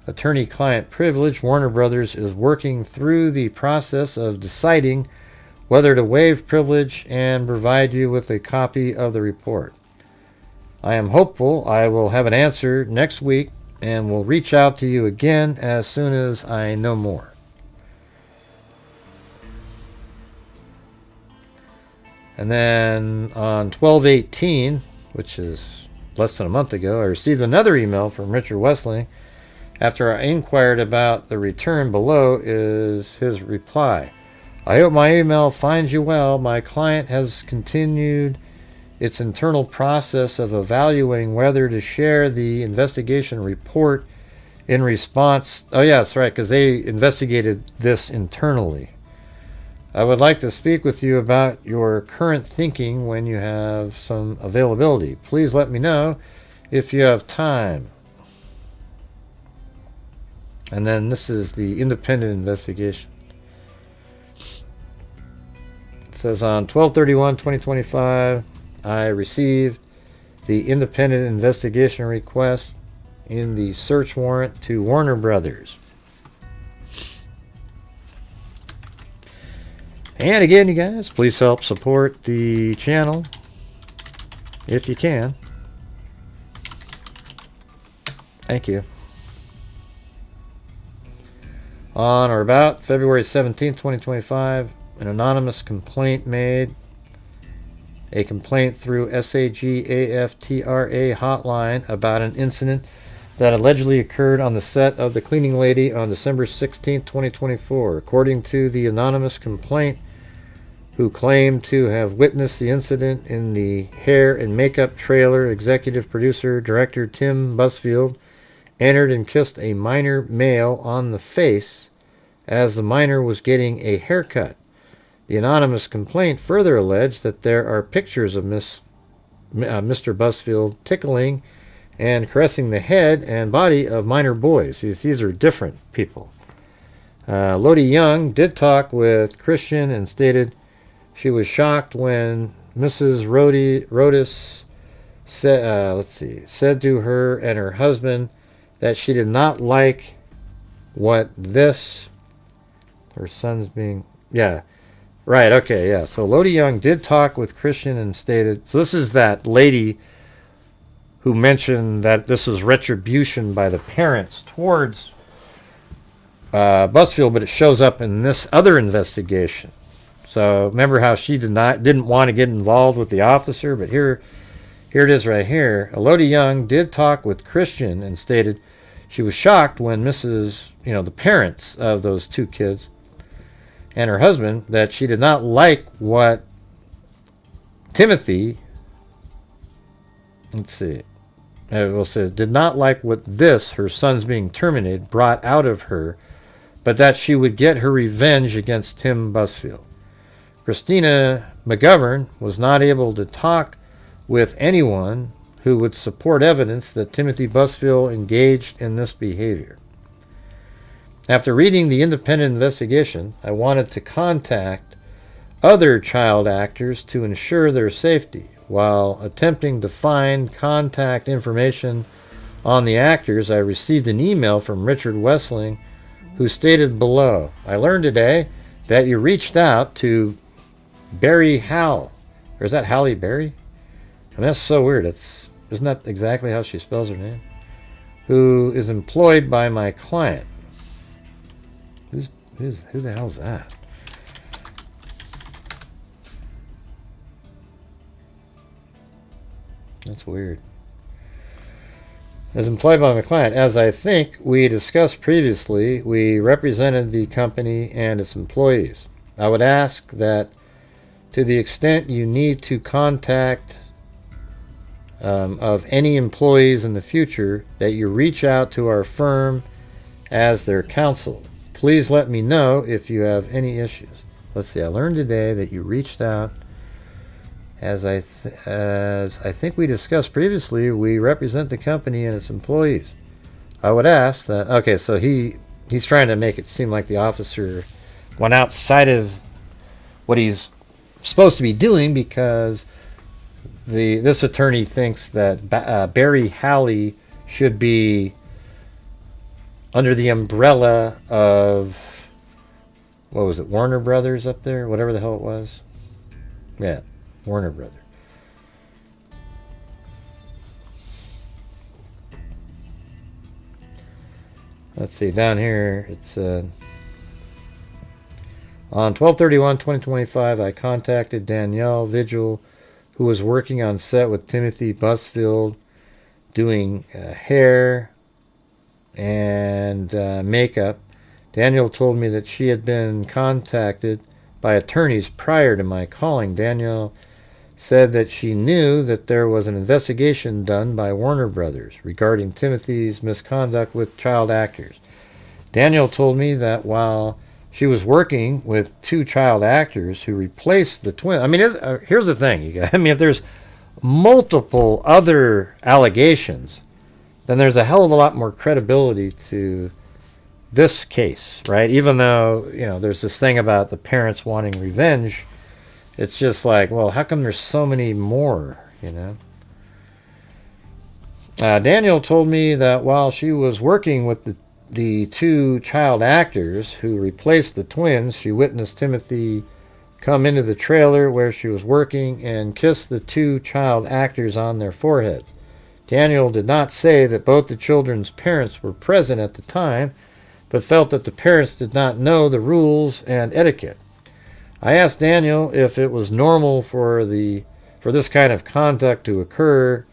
attorney-client privilege. Warner Brothers is working through the process of deciding whether to waive privilege and provide you with a copy of the report. I am hopeful I will have an answer next week and will reach out to you again as soon as I know more. And then on 12/18, which is less than a month ago, I received another email from Richard Wessling. After I inquired about the return, below is his reply. I hope my email finds you well. My client has continued its internal process of evaluating whether to share the investigation report in response. Oh, yeah, that's right, because they investigated this internally. I would like to speak with you about your current thinking when you have some availability. Please let me know if you have time. And then this is the independent investigation. It says on 12/31/2025, I received the independent investigation request in the search warrant to Warner Brothers. And again, you guys, please help support the channel if you can. Thank you. On or about February 17th, 2025, an anonymous complaint made. A complaint through SAG-AFTRA hotline about an incident that allegedly occurred on the set of The Cleaning Lady on December 16th, 2024. According to the anonymous complaint, who claimed to have witnessed the incident in the hair and makeup trailer, executive producer, director Tim Busfield entered and kissed a minor male on the face as the minor was getting a haircut. The anonymous complaint further alleged that there are pictures of Mr. Busfield tickling and caressing the head and body of minor boys. These are different people. Lodi Young did talk with Christian and stated she was shocked when Mrs. Rodas said to her and her husband that she did not like what this, her son's being, yeah, right, okay, yeah. So Lodi Young did talk with Christian and stated, so this is that lady who mentioned that this was retribution by the parents towards Busfield, but it shows up in this other investigation. So remember how she didn't want to get involved with the officer, but here it is right here. Lodi Young did talk with Christian and stated she was shocked when the parents of those two kids and her husband, that she did not like what Timothy, did not like what this, her son's being terminated, brought out of her, but that she would get her revenge against Tim Busfield. Christina McGovern was not able to talk with anyone who would support evidence that Timothy Busfield engaged in this behavior. After reading the independent investigation, I wanted to contact other child actors to ensure their safety. While attempting to find contact information on the actors, I received an email from Richard Wessling, who stated below, I learned today that you reached out to Barry Howell. Or is that Halle Berry? I mean, that's so weird. Isn't that exactly how she spells her name? Who is employed by my client. Who the hell's that? That's weird. As employed by my client, as I think we discussed previously, we represented the company and its employees. I would ask that to the extent you need to contact of any employees in the future, that you reach out to our firm as their counsel. Please let me know if you have any issues. Let's see, I learned today that you reached out. As I think we discussed previously, we represent the company and its employees. I would ask that, okay, so he's trying to make it seem like the officer went outside of what he's supposed to be doing, because this attorney thinks that Barry Halley should be under the umbrella of, what was it, Warner Brothers up there? Whatever the hell it was. Yeah, Warner Brothers. Let's see, down here, it's on 12/31/2025, I contacted Danielle Vigil, who was working on set with Timothy Busfield, doing hair and makeup. Danielle told me that she had been contacted by attorneys prior to my calling. Danielle said that she knew that there was an investigation done by Warner Brothers regarding Timothy's misconduct with child actors. Danielle told me that while she was working with two child actors who replaced the twins. I mean, here's the thing, you guys. I mean, if there's multiple other allegations, then there's a hell of a lot more credibility to this case, right? Even though, there's this thing about the parents wanting revenge. It's just like, well, how come there's so many more, Daniel told me that while she was working with the two child actors who replaced the twins, she witnessed Timothy come into the trailer where she was working and kiss the two child actors on their foreheads. Daniel did not say that both the children's parents were present at the time, but felt that the parents did not know the rules and etiquette. I asked Daniel if it was normal for this kind of conduct to occur,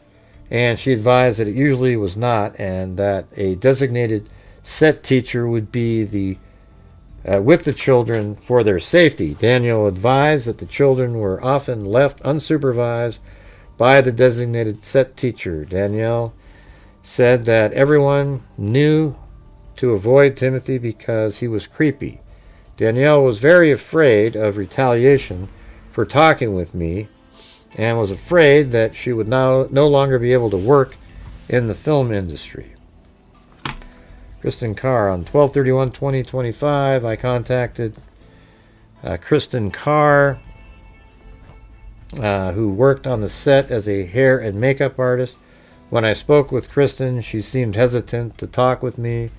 and she advised that it usually was not, and that a designated set teacher would be with the children for their safety. Daniel advised that the children were often left unsupervised by the designated set teacher. Danielle said that everyone knew to avoid Timothy because he was creepy. Danielle was very afraid of retaliation for talking with me, and was afraid that she would no longer be able to work in the film industry. Kristen Carr on 12/31/2025. I contacted Kristen Carr, who worked on the set as a hair and makeup artist. When I spoke with Kristen, she seemed hesitant to talk with me.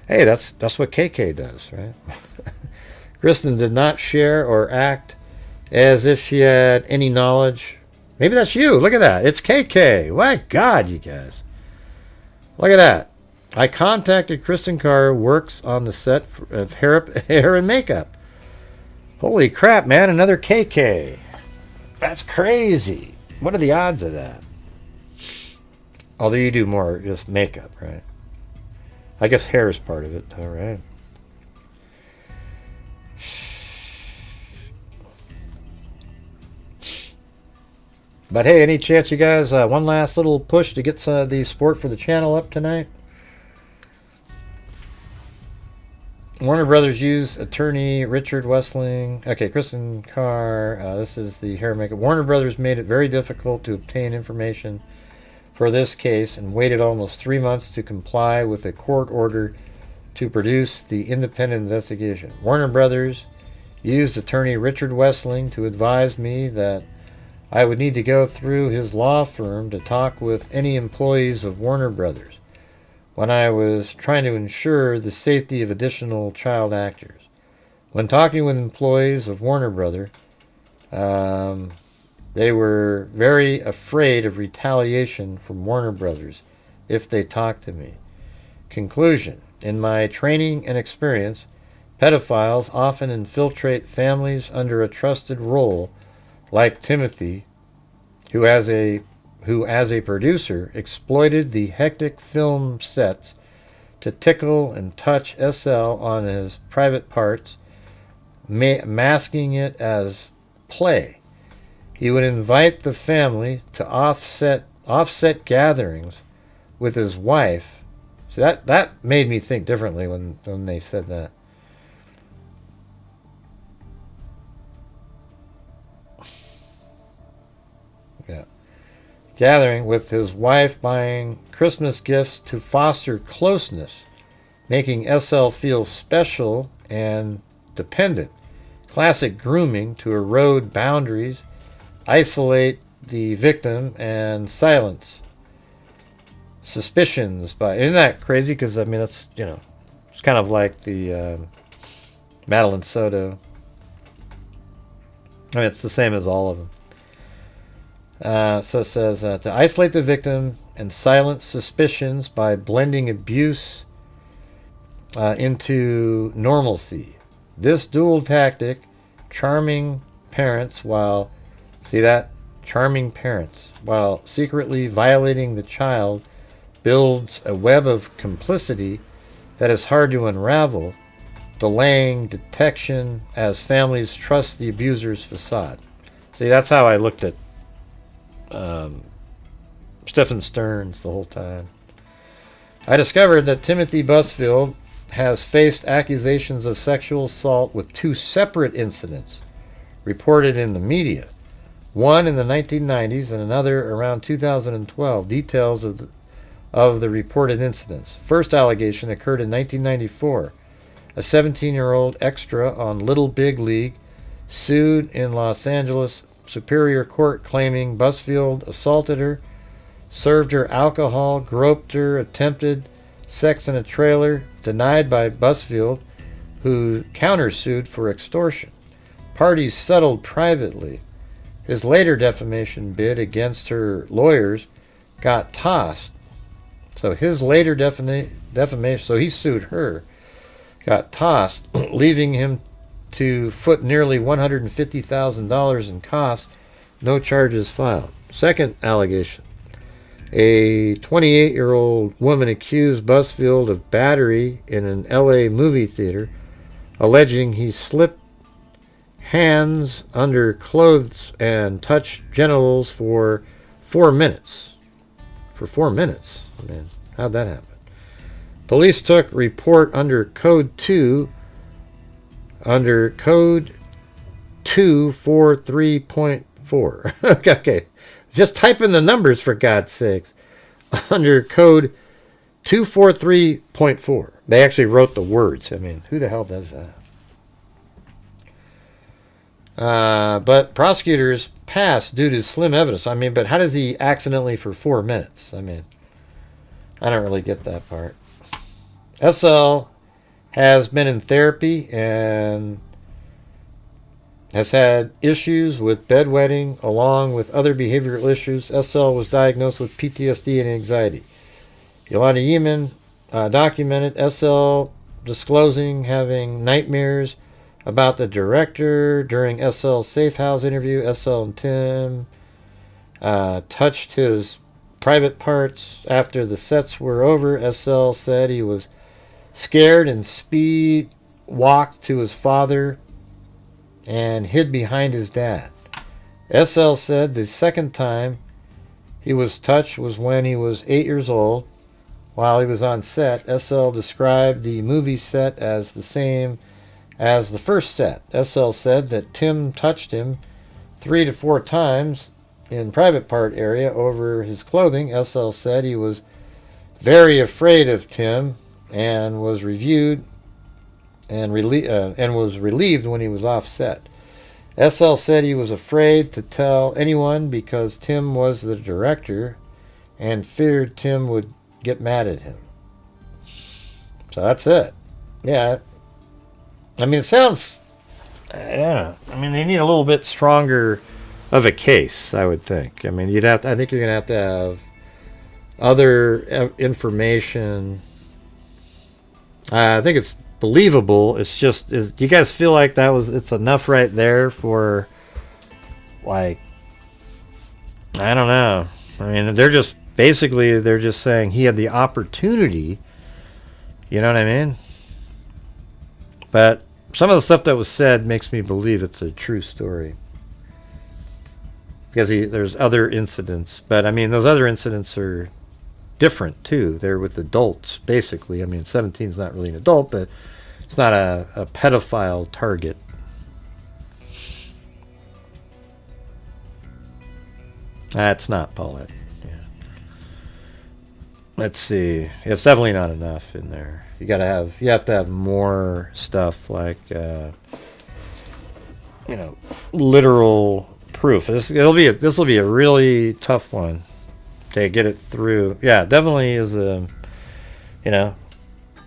Hey, that's what KK does, right? Kristen did not share or act as if she had any knowledge. Maybe that's you. Look at that. It's KK. My God, you guys. Look at that. I contacted Kristen Carr, works on the set of hair and makeup. Holy crap, man. Another KK. That's crazy. What are the odds of that? Although you do more just makeup, right? I guess hair is part of it, though, right? But hey, any chance you guys, one last little push to get some of the support for the channel up tonight? Warner Brothers used attorney Richard Wessling. Okay, Kristen Carr. This is the hair makeup. Warner Brothers made it very difficult to obtain information for this case and waited almost 3 months to comply with a court order to produce the independent investigation. Warner Brothers used attorney Richard Wessling to advise me that I would need to go through his law firm to talk with any employees of Warner Brothers when I was trying to ensure the safety of additional child actors. When talking with employees of Warner Brothers, they were very afraid of retaliation from Warner Brothers if they talked to me. Conclusion. In my training and experience, pedophiles often infiltrate families under a trusted role, like Timothy, who as a producer exploited the hectic film sets to tickle and touch SL on his private parts, masking it as play. He would invite the family to offset gatherings with his wife. So that made me think differently when they said that. Yeah. Gathering with his wife, buying Christmas gifts to foster closeness, making SL feel special and dependent. Classic grooming to erode boundaries, isolate the victim, and silence suspicions. But isn't that crazy? Because I mean, that's, you know, it's kind of like the Madeline Soto. I mean, it's the same as all of them. So it says to isolate the victim and silence suspicions by blending abuse into normalcy. This dual tactic, charming parents while secretly violating the child, builds a web of complicity that is hard to unravel, delaying detection as families trust the abuser's facade. See, that's how I looked at Stephen Stearns the whole time. I discovered that Timothy Busfield has faced accusations of sexual assault with 2 separate incidents reported in the media. One in the 1990s and another around 2012. Details of the reported incidents. First allegation occurred in 1994. A 17-year-old extra on Little Big League sued in Los Angeles Superior Court claiming Busfield assaulted her, served her alcohol, groped her, attempted sex in a trailer, denied by Busfield, who countersued for extortion. Parties settled privately. His later defamation bid against her lawyers got tossed. So his later defamation, so he sued her, got tossed, leaving him to foot nearly $150,000 in costs, no charges filed. Second allegation. A 28-year-old woman accused Busfield of battery in an LA movie theater, alleging he slipped hands under clothes and touched genitals for 4 minutes. For 4 minutes? I mean, how'd that happen? Police took report under Code 2, under Code 243.4. Okay, just type in the numbers for God's sakes. Under Code 243.4. They actually wrote the words. I mean, who the hell does that? But prosecutors passed due to slim evidence. I mean, but how does he accidentally for 4 minutes? I mean, I don't really get that part. SL has been in therapy and has had issues with bedwetting along with other behavioral issues. SL was diagnosed with PTSD and anxiety. Yolanda Yeaman documented SL disclosing having nightmares about the director during SL's Safe House interview. SL and Tim touched his private parts after the sets were over. SL said he was scared and speed walked to his father and hid behind his dad. SL said the second time he was touched was when he was 8 years old. While he was on set, SL described the movie set as the same as the first set. SL said that Tim touched him 3 to 4 times in private part area over his clothing. SL said he was very afraid of Tim and was relieved when he was off set. SL said he was afraid to tell anyone because Tim was the director and feared Tim would get mad at him. So that's it. Yeah. I mean, it sounds... Yeah. I mean, they need a little bit stronger of a case, I would think. I mean, I think you're going to have other information. I think it's believable. It's just, do you guys feel like it's enough right there for, like, I don't know. I mean, they're just saying he had the opportunity. You know what I mean? But some of the stuff that was said makes me believe it's a true story. Because there's other incidents. But, I mean, those other incidents are different, too. They're with adults, basically. I mean, 17 is not really an adult, but it's not a pedophile target. That's not Paulette. Yeah. Let's see. It's definitely not enough in there. You have to have more stuff like, literal proof. This will be a really tough one to get it through. Yeah, definitely is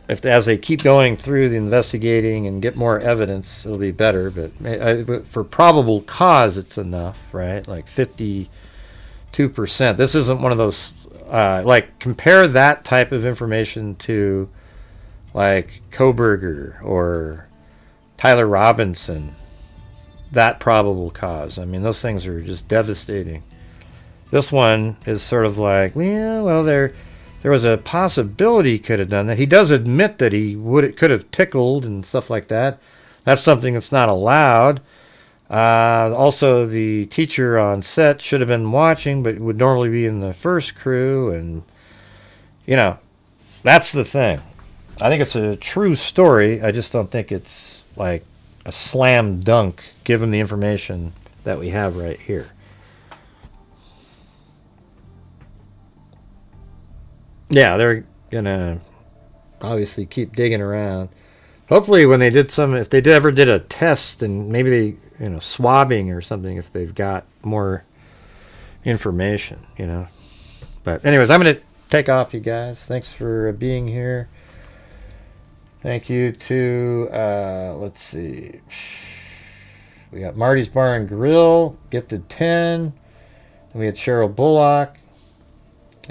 as they keep going through the investigating and get more evidence, it'll be better. But for probable cause, it's enough, right? Like 52%. This isn't one of those. Compare that type of information to, like, Koberger or Tyler Robinson. That probable cause. I mean, those things are just devastating. This one is sort of like, there was a possibility he could have done that. He does admit that could have tickled and stuff like that. That's something that's not allowed. Also, the teacher on set should have been watching, but would normally be in the first crew. And, that's the thing. I think it's a true story. I just don't think it's like a slam dunk given the information that we have right here. Yeah, they're gonna obviously keep digging around. Hopefully, when they did if they ever did a test and maybe they, swabbing or something, if they've got more information, But anyways, I'm gonna take off, you guys. Thanks for being here. Thank you to let's see, we got Marty's Bar and Grill gifted 10. Then we had Cheryl Bullock.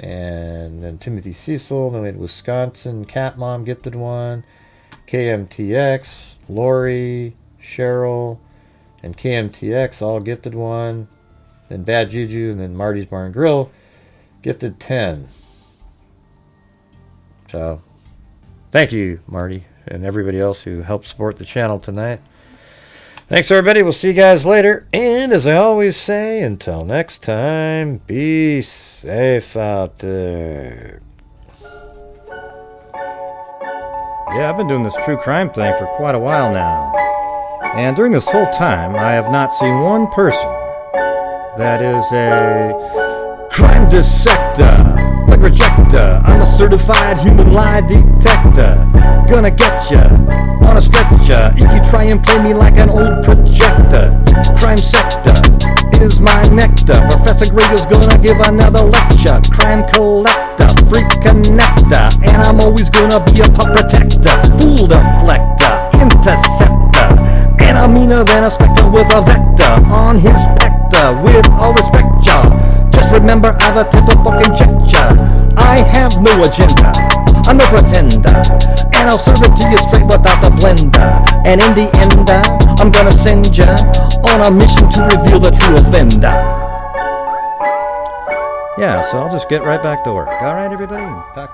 And then Timothy Cecil. Then we had Wisconsin Cat Mom gifted 1. KMTX, Lori, Cheryl, and KMTX all gifted 1. Then Bad Juju, and then Marty's Bar and Grill gifted 10. So, thank you, Marty, and everybody else who helped support the channel tonight. Thanks, everybody. We'll see you guys later. And as I always say, until next time, be safe out there. Yeah, I've been doing this true crime thing for quite a while now. And during this whole time, I have not seen one person that is a crime dissector. like rejector. I'm a certified human lie detector. Gonna get ya on a stretcher if you try and play me like an old projector. Crime sector is my nectar. Professor Grader's gonna give another lecture. Crime collector, freak connector, and I'm always gonna be a pup protector. Fool deflector, interceptor, and I'm meaner than a spectre with a vector on his pector. With all respect, ya, just remember I'm the type of fucking check ya. I have no agenda, I'm no pretender, and I'll serve it to you straight without the blender. And in the end, I'm gonna send ya on a mission to reveal the true offender. Yeah, so I'll just get right back to work. Alright, everybody? Talk to you.